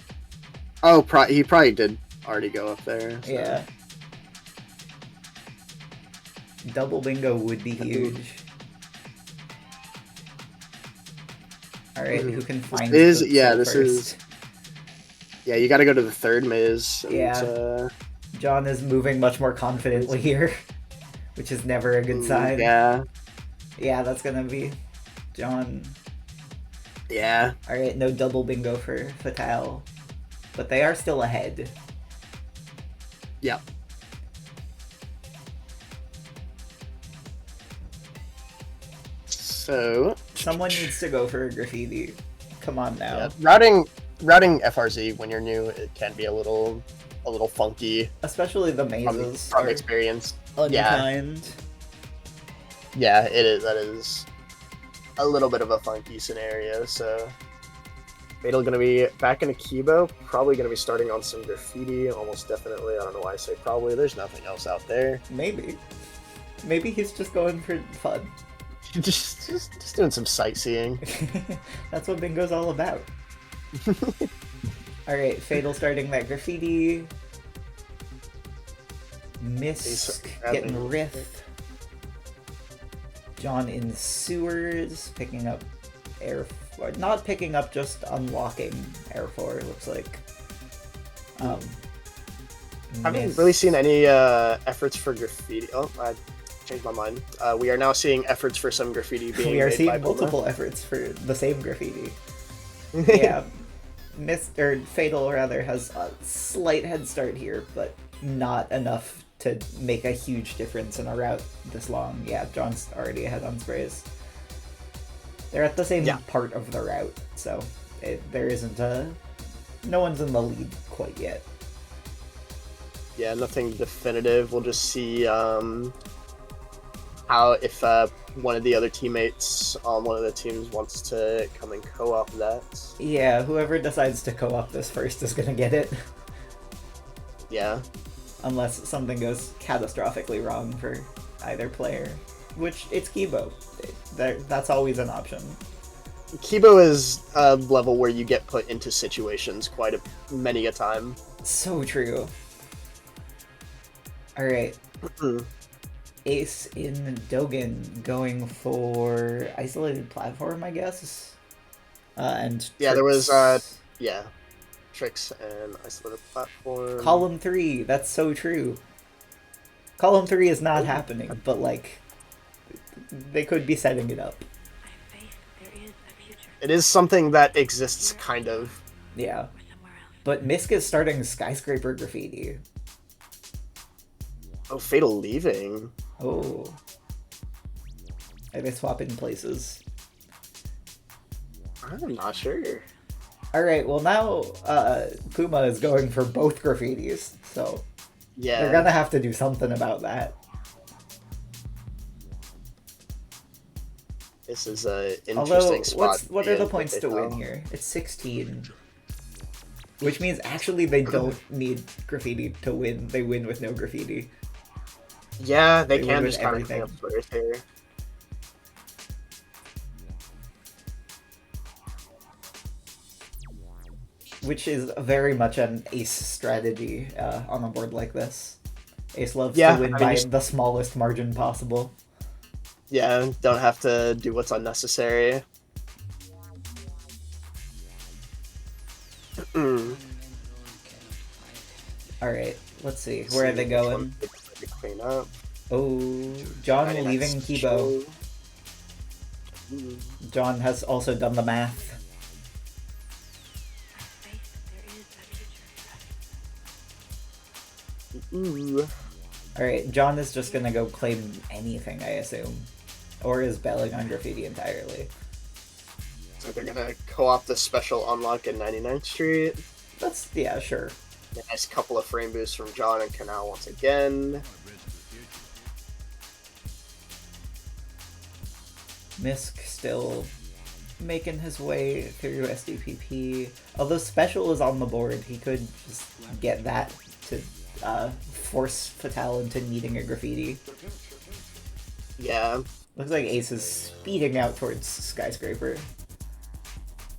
Oh, he probably did already go up there. So. Yeah. Double bingo would be huge. Alright, who can find this first? is... Yeah, you gotta go to the third maze. And, Yeah. John is moving much more confidently here, which is never a good sign. Yeah. Yeah, that's gonna be John. Yeah. Alright, no double bingo for Fatale. But they are still ahead. Yep. So... Someone needs to go for a graffiti. Come on now. Yeah. Routing FRZ when you're new, it can be a little funky Especially the mazes from are experience. unkind. Yeah, it is. That is a little bit of a funky scenario. So Fatal gonna be back in Akibo, probably gonna be starting on some graffiti, almost definitely. I don't know why I say probably. There's nothing else out there. Maybe. Maybe he's just going for fun. just doing some sightseeing. That's what bingo's all about. Alright, Fatal starting that graffiti. Misk getting riff. John in sewers, picking up air... Not picking up, just unlocking Air 4, it looks like. Haven't really seen any efforts for graffiti. Oh, I changed my mind. We are now seeing efforts for some graffiti being We are made seeing by Puma. multiple efforts for the same graffiti. Yeah, Fatal rather has a slight head start here, but not enough to make a huge difference in a route this long. Yeah, John's already ahead on sprays. They're at the same part of the route, so there isn't no one's in the lead quite yet. Yeah, nothing definitive. We'll just see how if one of the other teammates on one of the teams wants to come and co-op that. Yeah, whoever decides to co-op this first is gonna get it. Yeah. Unless something goes catastrophically wrong for either player. Which, it's Kibo. That's always an option. Kibo is a level where you get put into situations many a time. So true. Alright. Ace in Dogen going for isolated platform, I guess. And yeah, there was Tricks. Tricks and isolated platform. Column 3, that's so true. Column 3 is not happening, but like they could be setting it up. It is something that exists, kind of. Yeah. But Misk is starting skyscraper graffiti. Oh, Fatal leaving. Oh. Are they swapping places? I'm not sure. Alright, well now Puma is going for both graffitis, so yeah, they're gonna have to do something about that. This is an interesting Although, spot. what are the points to win here? It's 16. Which means actually they don't need graffiti to win. They win with no graffiti. Yeah, they win can with just kind everything. of put it here. which is very much an Ace strategy on a board like this. Ace loves Yeah, to win I mean, by you- the smallest margin possible. Yeah, don't have to do what's unnecessary. Alright, let's see. Where are they going? Clean up. Oh, John leaving Kibo. John has also done the math. Ooh. Alright, John is just gonna go claim anything, I assume. Or is bailing on graffiti entirely. So they're gonna co-op the special unlock in 99th Street. That's, yeah, sure. A nice couple of frame boosts from John and Canal once again. Misk still making his way through SDPP. Although Special is on the board, he could just get that to force Fatale into needing a graffiti. Yeah. Looks like Ace is speeding out towards Skyscraper.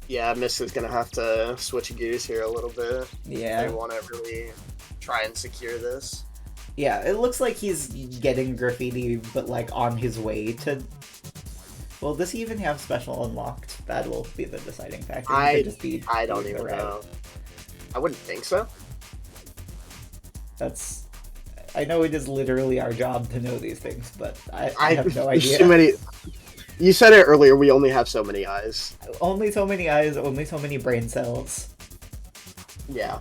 Yeah, Miss is gonna have to switch gears here a little bit. Yeah. They want to really try and secure this. Yeah, it looks like he's getting graffiti, but like on his way to... Well, does he even have Special unlocked? That will be the deciding factor. He could just be I don't moving even around. know. I wouldn't think so. That's... I know it is literally our job to know these things, but I have no there's idea. too many. You said it earlier, we only have so many eyes. Only so many eyes, only so many brain cells. Yeah.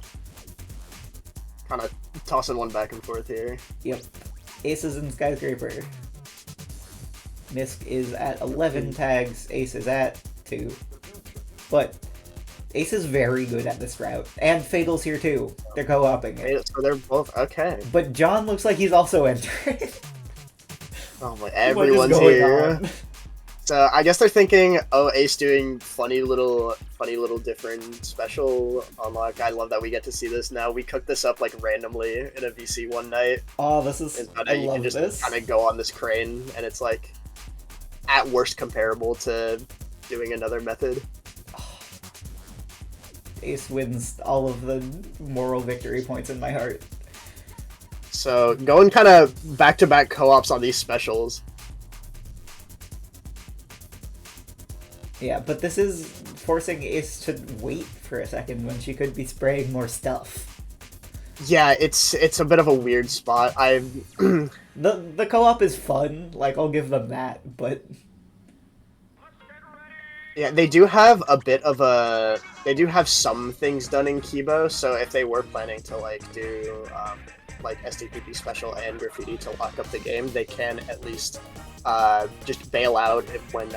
Kind of tossing one back and forth here. Yep. Ace is in Skyscraper. Misk is at 11 tags, Ace is at 2. But Ace is very good at this route. And Fatal's here too. They're co-oping it. So they're both okay. But John looks like he's also entering. Oh my, What is everyone's going here. on? So I guess they're thinking, oh, Ace doing funny little different special unlock. I love that we get to see this now. We cooked this up like randomly in a VC one night. Oh, this is... I You love can just this. kind of go on this crane, and it's like at worst comparable to doing another method. Ace wins all of the moral victory points in my heart. So going kind of back-to-back co-ops on these specials. Yeah, but this is forcing Ace to wait for a second when she could be spraying more stuff. Yeah, it's a bit of a weird spot. The co-op is fun, like I'll give them that, but Yeah, they do have a bit of a... They do have some things done in Kibo, so if they were planning to, like, do, like, SDPP special and graffiti to lock up the game, they can at least just bail out when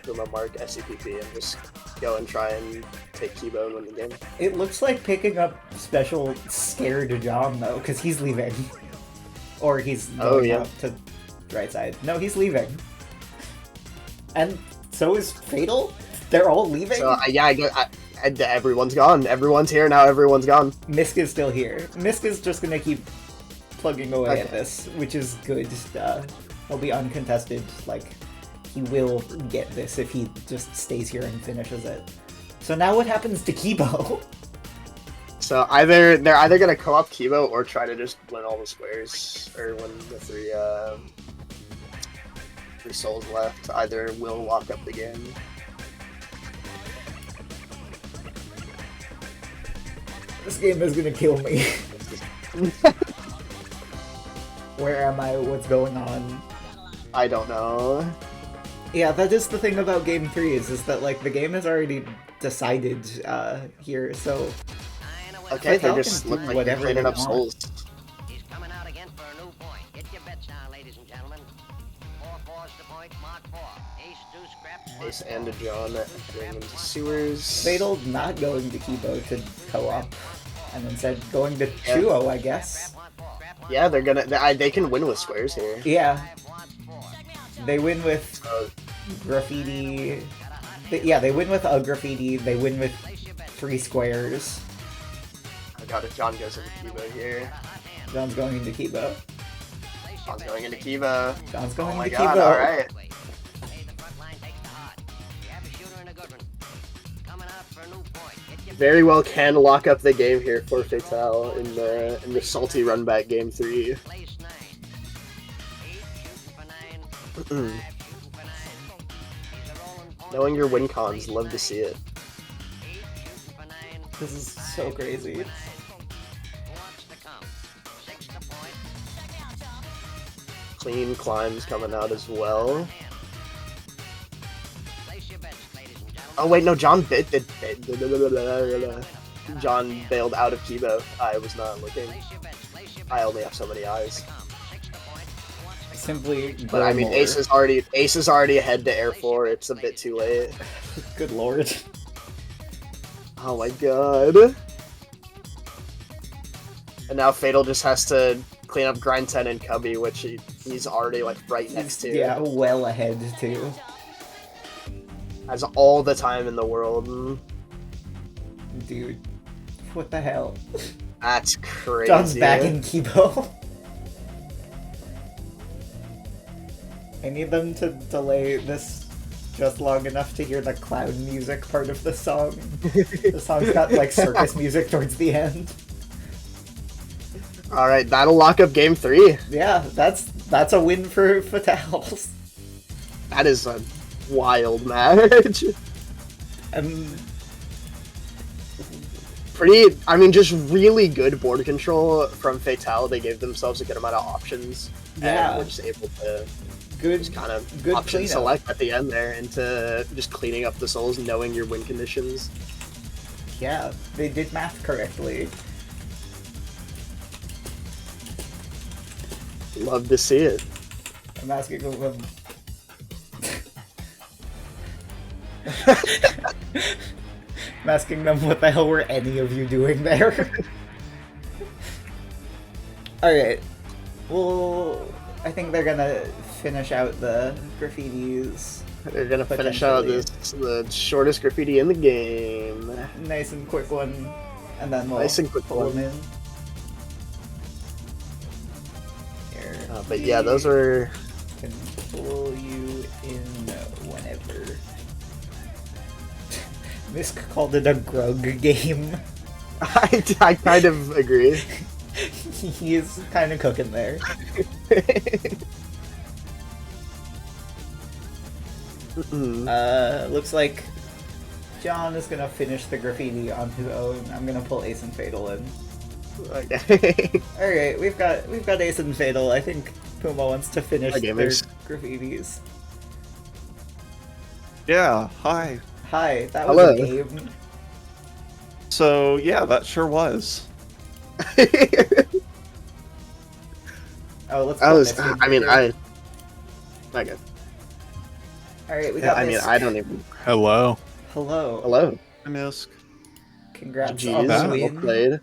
Puma mark SDPP and just go and try and take Kibo and win the game. it looks like picking up Special scared John though, because he's leaving. Or he's going out to right side. No, he's leaving. And so is Fatal? They're all leaving? So, everyone's gone. Everyone's here now, everyone's gone. Misk is still here. Misk is just gonna keep plugging away at Okay. this, which is good. He'll be uncontested. Like, he will get this if he just stays here and finishes it. So now what happens to Kibo? So they're either gonna co-op Kibo or try to just win all the squares, or win the three souls left. Either will lock up the game. This game is gonna kill me. Where am I? What's going on? I don't know. Yeah, that is the thing about Game 3 is that, like, the game is already decided here, so... Okay, they Fatale just can look do like whatever they're cleaning they up want. souls. He's coming out again for a new point. Get your bets now, ladies and gentlemen. 4-4's the point, mark 4. Ace, deuce, scrap, Ace and a John going into sewers. Fatal not going to Kibo to co-op, and instead going to Chuo, I guess. Yeah, they can win with squares here. Yeah. They win with So, graffiti. They win with a graffiti. They win with 3 squares. I got it. John goes into Kibo here. John's going into Kibo. John's going into Kibo. John's going Oh my into god! Kibo. All right. Hey, the front line takes the heart. You have a shooter and a good one. Coming out for a new point. Get your very well can lock up the game here for Fatale in the salty run back game 3. Place 9. 8 shooting for 9. 5 shooting for 9. These are rolling points. Knowing your win cons, love to see it. 8 shooting for 9. This is so crazy. Who wants to come? 6 to point. Clean climbs coming out as well. Place your bets, ladies and gentlemen. Oh wait, no, John John bailed out of Kibo. I was not looking. Place your bets. Place your bets. I only have so many eyes. Come. 6 to point. Who wants to come? Simply But I mean, more. Ace is already ahead to Air 4. It's a bit too late. Good lord. Oh my god. And now Fatal just has to clean up Grind 10 and Cubby, which he's already like right next to. Yeah, well ahead too. Has all the time in the world. Dude. What the hell? That's crazy. John's back in Kibo. I need them to delay this just long enough to hear the clown music part of the song. The song's got like circus music towards the end. Alright, that'll lock up game 3. Yeah, that's a win for Fatales. That is a wild match. I mean, just really good board control from Fatale. They gave themselves a good amount of options. Yeah. And were just able to Good, just kind of good option cleanup. select at the end there into just cleaning up the souls, knowing your win conditions. Yeah, they did math correctly. Love to see it. I'm asking them. I'm asking them what the hell were any of you doing there? Alright. Well, I think they're gonna finish out the graffitis They're gonna finish out the shortest graffiti in the game. nice and quick one, and then we'll Nice and quick pull one. them in. Here, But yeah, those are. can pull you in whenever. Misk called it a grug game. I kind of agree. He is kind of cooking there. Looks like John is gonna finish the graffiti on his own. I'm gonna pull Ace and Fatal in. Okay. Alright, we've got Ace and Fatal. I think Puma wants to finish Hi, their gamers. graffitis. Yeah, hi. Hi, that Hello. was a game. So, yeah, that sure was. Oh, let's I pull was. Misk in I mean, here. Okay. Alright, we Yeah, got I mean, Misk. I don't even. Hello. Hello. Hello. I miss. Congrats Jeez, on the that. well win. played.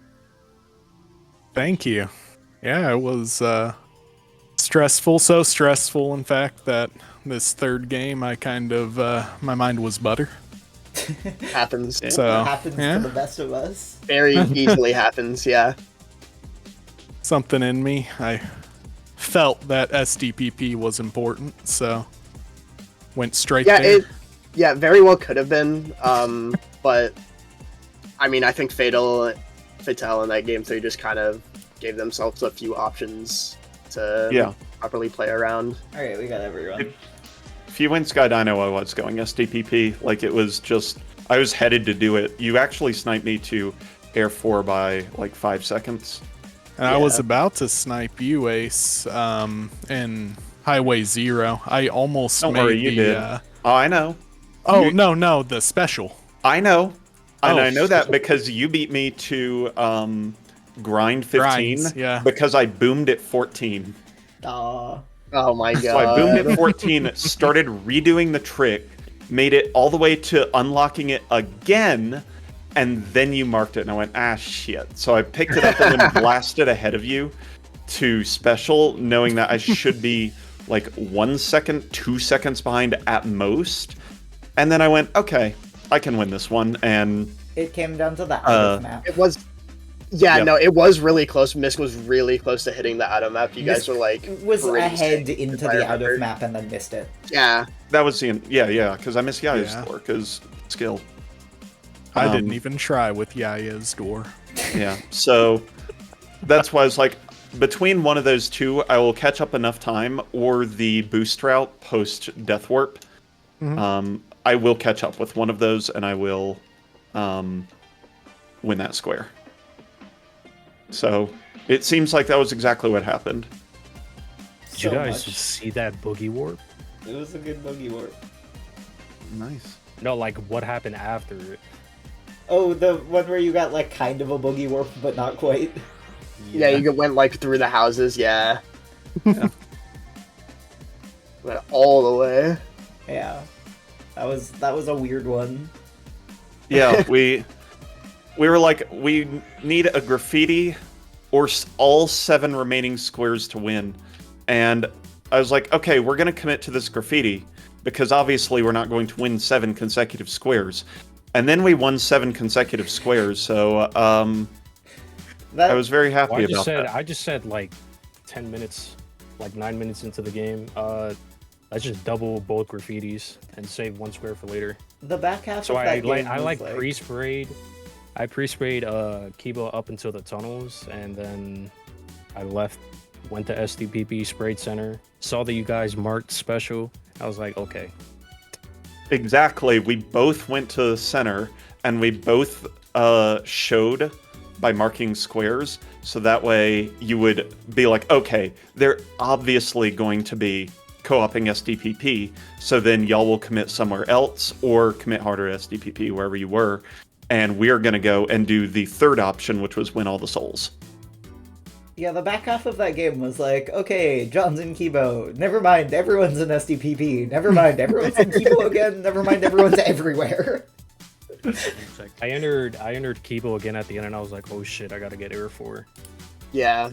Thank you. Yeah, it was stressful. So stressful, in fact, that this third game, I kind of my mind was butter. Happens. So That happens yeah, to the best of us. Very easily happens. Yeah. something in me. I felt that SDPP was important, so went straight Yeah. there. Yeah. Very well could have been. But I mean, I think Fatale in that game 3 just kind of gave themselves a few options to Yeah. properly play around. Alright, we got everyone. If you win Sky Dino, I was going SDPP. Like, it was just... I was headed to do it. You actually sniped me to Air 4 by, like, 5 seconds. And I was Yeah. about to snipe you, Ace, in Highway 0. I almost Don't made worry, you the, did. Oh, I know. Oh, You- no, the special. I know. And Oh. I know that because you beat me to grind 15 Grinds, yeah. because I boomed at 14. Aw. Oh my god. So I boomed at 14, started redoing the trick, made it all the way to unlocking it again, and then you marked it, and I went, ah, shit. So I picked it up and then blasted ahead of you to special, knowing that I should be like 1 second, 2 seconds behind at most. And then I went, okay, I can win this one, and It came down to the out of map. It was. Yeah, Yep. no, it was really close. Misk was really close to hitting the auto map. You guys Misk were like was pretty ahead safe, into if I the out remember. of map and then missed it. Yeah. that was the, yeah, because I missed Yaya's Yeah. score, because skill. I didn't even try with Yaya's door. Yeah, so that's why I was like, between one of those two, I will catch up enough time, or the boost route post Death Warp. I will catch up with one of those, and I will win that square. So it seems like that was exactly what happened. Did you guys much. see that boogie warp? It was a good boogie warp. Nice. No, like what happened after it? Oh, the one where you got like kind of a boogie warp, but not quite. Yeah, you went like through the houses. Yeah. Went all the way. Yeah, that was a weird one. Yeah, we were like, we need a graffiti or all 7 remaining squares to win. And I was like, okay, we're going to commit to this graffiti because obviously we're not going to win 7 consecutive squares. And then we won 7 consecutive squares, so I was very happy about that. I just said like 10 minutes, like 9 minutes into the game. Let's just double both graffitis and save 1 square for later. The back half So of that game I was like pre-sprayed. I pre-sprayed Kibo up until the tunnels, and then I left, went to SDPP, sprayed center, saw that you guys marked special. I was like, okay. Exactly. We both went to center, and we both showed by marking squares, so that way you would be like, okay, they're obviously going to be co-oping SDPP, so then y'all will commit somewhere else or commit harder SDPP wherever you were, and we're going to go and do the third option, which was win all the souls. Yeah, the back half of that game was like, okay, John's in Kibo. Never mind, everyone's in SDPP. Never mind, everyone's in Kibo again. Never mind, everyone's everywhere. I entered Kibo again at the end, and I was like, oh shit, I gotta get Air 4. Yeah.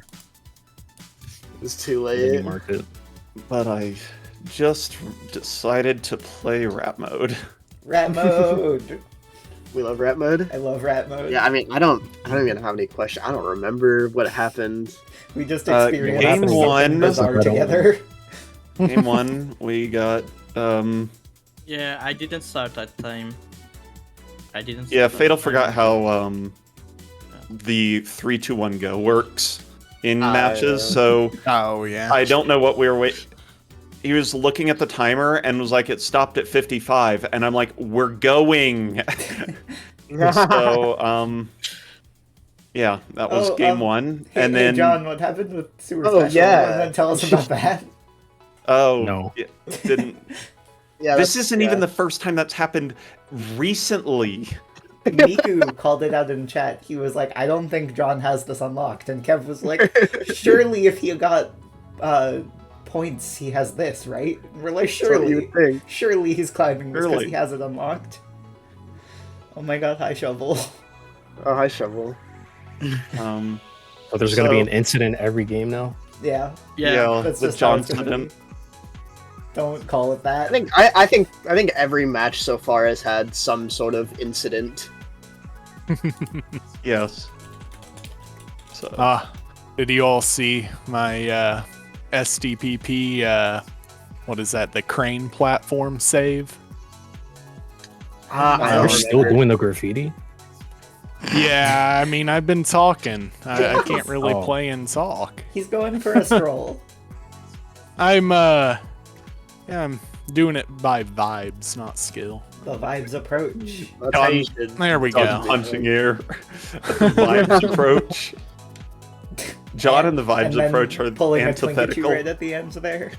It's too And then you late. marked it. But I just decided to play rap mode. Rat mode. We love rap mode. I love rat mode. Yeah, I mean, I don't even have any questions. I don't remember what happened. We just Game experienced something one. bizarre together. Game 1, we got Yeah, I didn't start that time. I didn't. yeah, start Fatal that forgot time. how the 3-2-1 go works in matches, so Oh yeah. I don't know what we were waiting. He was looking at the timer and was like, it stopped at 55, and I'm like, we're going. So, yeah, that was game 1. Hey, And then, John, what happened with Sewer Oh, Special? yeah. And then tell us about that. oh, No. yeah, didn't. Yeah, This that's- isn't even yeah. the first time that's happened recently. Miku called it out in chat. He was like, I don't think John has this unlocked. And Kev was like, surely if he got points, he has this, right? And we're like, That's what you surely. would think. Surely he's climbing this because Surely. he has it unlocked. Oh my god, hi Shovel. Oh, hi, Shovel. Um, So there's gonna be So- an incident every game now. Yeah, yeah, that's the just how it's Johnson gonna be. Don't call it that. I think every match so far has had some sort of incident. yes. So, Did you all see my SDPP? What is that? The crane platform save? I You're don't still remember. doing the graffiti? Yeah, I mean, I've been talking. I can't really Oh. play and talk. He's going for a stroll. I'm doing it by vibes, not skill. The vibes approach. That's how you should. There we John's go. punching air. Vibes approach. John and the vibes And then approach are pulling a Twinketoo antithetical. right at the end there.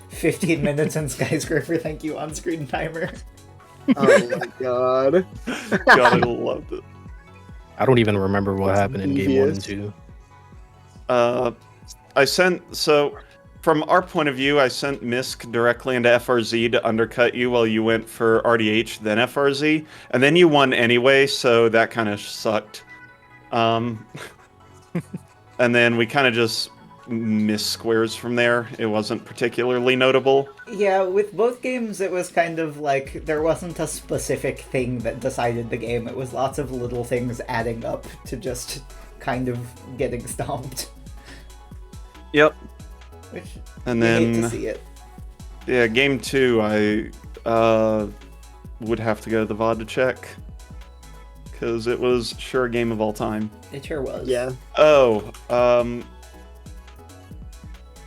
15 minutes in Skyscraper, thank you, on-screen timer. Oh my god. God, I loved it. I don't even remember what happened in game 1 and devious. 2. I sent, so from our point of view, I sent Misk directly into FRZ to undercut you while you went for RDH, then FRZ, and then you won anyway, so that kind of sucked. And then we kind of just missed squares from there. It wasn't particularly notable. Yeah, with both games, it was kind of like there wasn't a specific thing that decided the game. It was lots of little things adding up to just kind of getting stomped. Yep. Which And you hate to then, see it. yeah, game 2, I would have to go to the VOD to check. because it was sure a game of all time. It sure was. Yeah. Oh,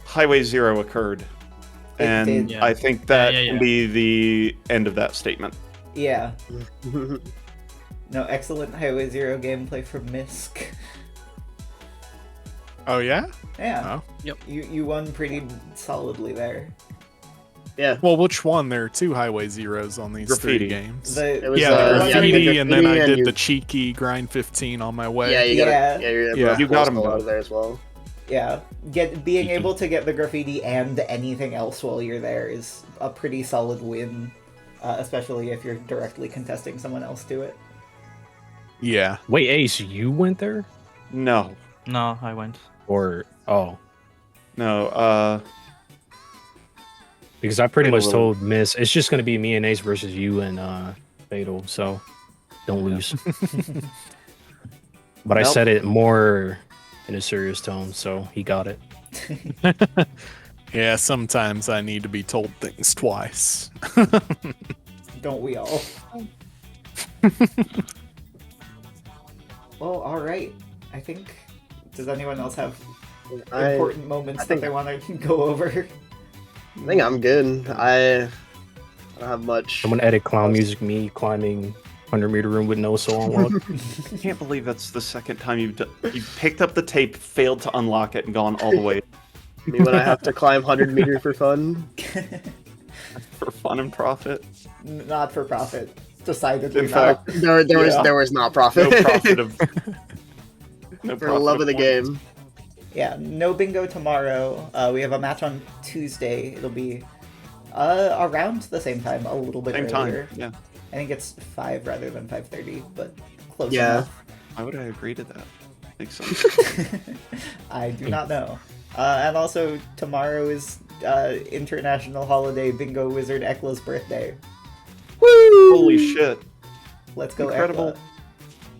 Highway Zero occurred. It And did. I think that Yeah. can be the end of that statement. Yeah. No, excellent Highway Zero gameplay from Misk. Oh yeah. Yeah. Oh. You won pretty solidly there. Yeah. Well, which one? There are 2 Highway Zeros on these Graffiti. 3 games. It was, Yeah, the yeah, graffiti, the and then I graffiti did and the you- cheeky grind 15 on my way. Yeah, you got Yeah. it. Yeah, you're Yeah. You got 'em out both. of there as well. Yeah, being able to get the graffiti and anything else while you're there is a pretty solid win, especially if you're directly contesting someone else to it. Yeah. Wait, Ace, you went there? No. No, I went. Or No, because I pretty Fatal much will- told Miss it's just gonna be me and Ace versus you and Fatal, so don't lose. But I Nope. said it more in a serious tone, so he got it. Yeah, sometimes I need to be told things twice. Don't we all? Well, alright. I think... Does anyone else have important moments I think- that they want to go over? I think I'm good. I don't have much. Someone edit clown music, me climbing 100-meter room with no soul unlocked. I can't believe that's the second time you picked up the tape, failed to unlock it, and gone all the way Me when I have to climb 100 meter for fun. for fun and profit. Not for profit. Decidedly In not. fact, There was not profit. No profit of. No For the love of the points. game. Yeah, no bingo tomorrow. We have a match on Tuesday. It'll be around the same time, a little bit Same earlier. time. Yeah. I think it's 5 rather than 5:30, but close Yeah. enough. Why would I agree to that? Makes sense. I do not know. And also, tomorrow is International Holiday Bingo Wizard Ekla's birthday. Holy shit. Let's go, Incredible. Ekla.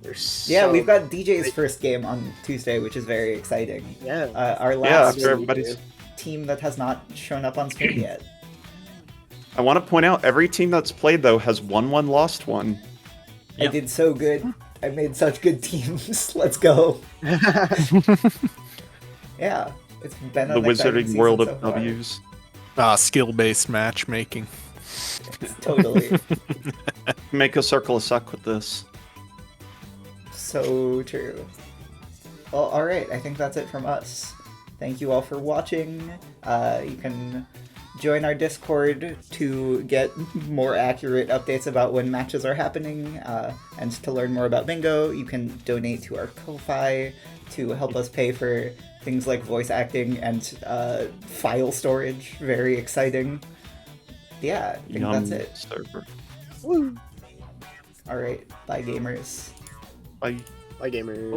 There's Yeah, so- we've got DJ's first game on Tuesday, which is very exciting. Yeah. Our Yeah, last after everybody's. team that has not shown up on stream yet. I want to point out every team that's played though has won one, lost one. I did so good. I made such good teams. Let's go. Yeah, it's been The an exciting wizarding season world so of far. W's. Skill-based matchmaking. Totally. Make a circle of suck with this. So true. Well, alright, I think that's it from us. Thank you all for watching. You can join our Discord to get more accurate updates about when matches are happening, and to learn more about Bingo. You can donate to our Ko-Fi to help us pay for things like voice acting and file storage. Very exciting. Yeah, I think that's it. Server. Alright, bye gamers. Bye. Bye, gamers.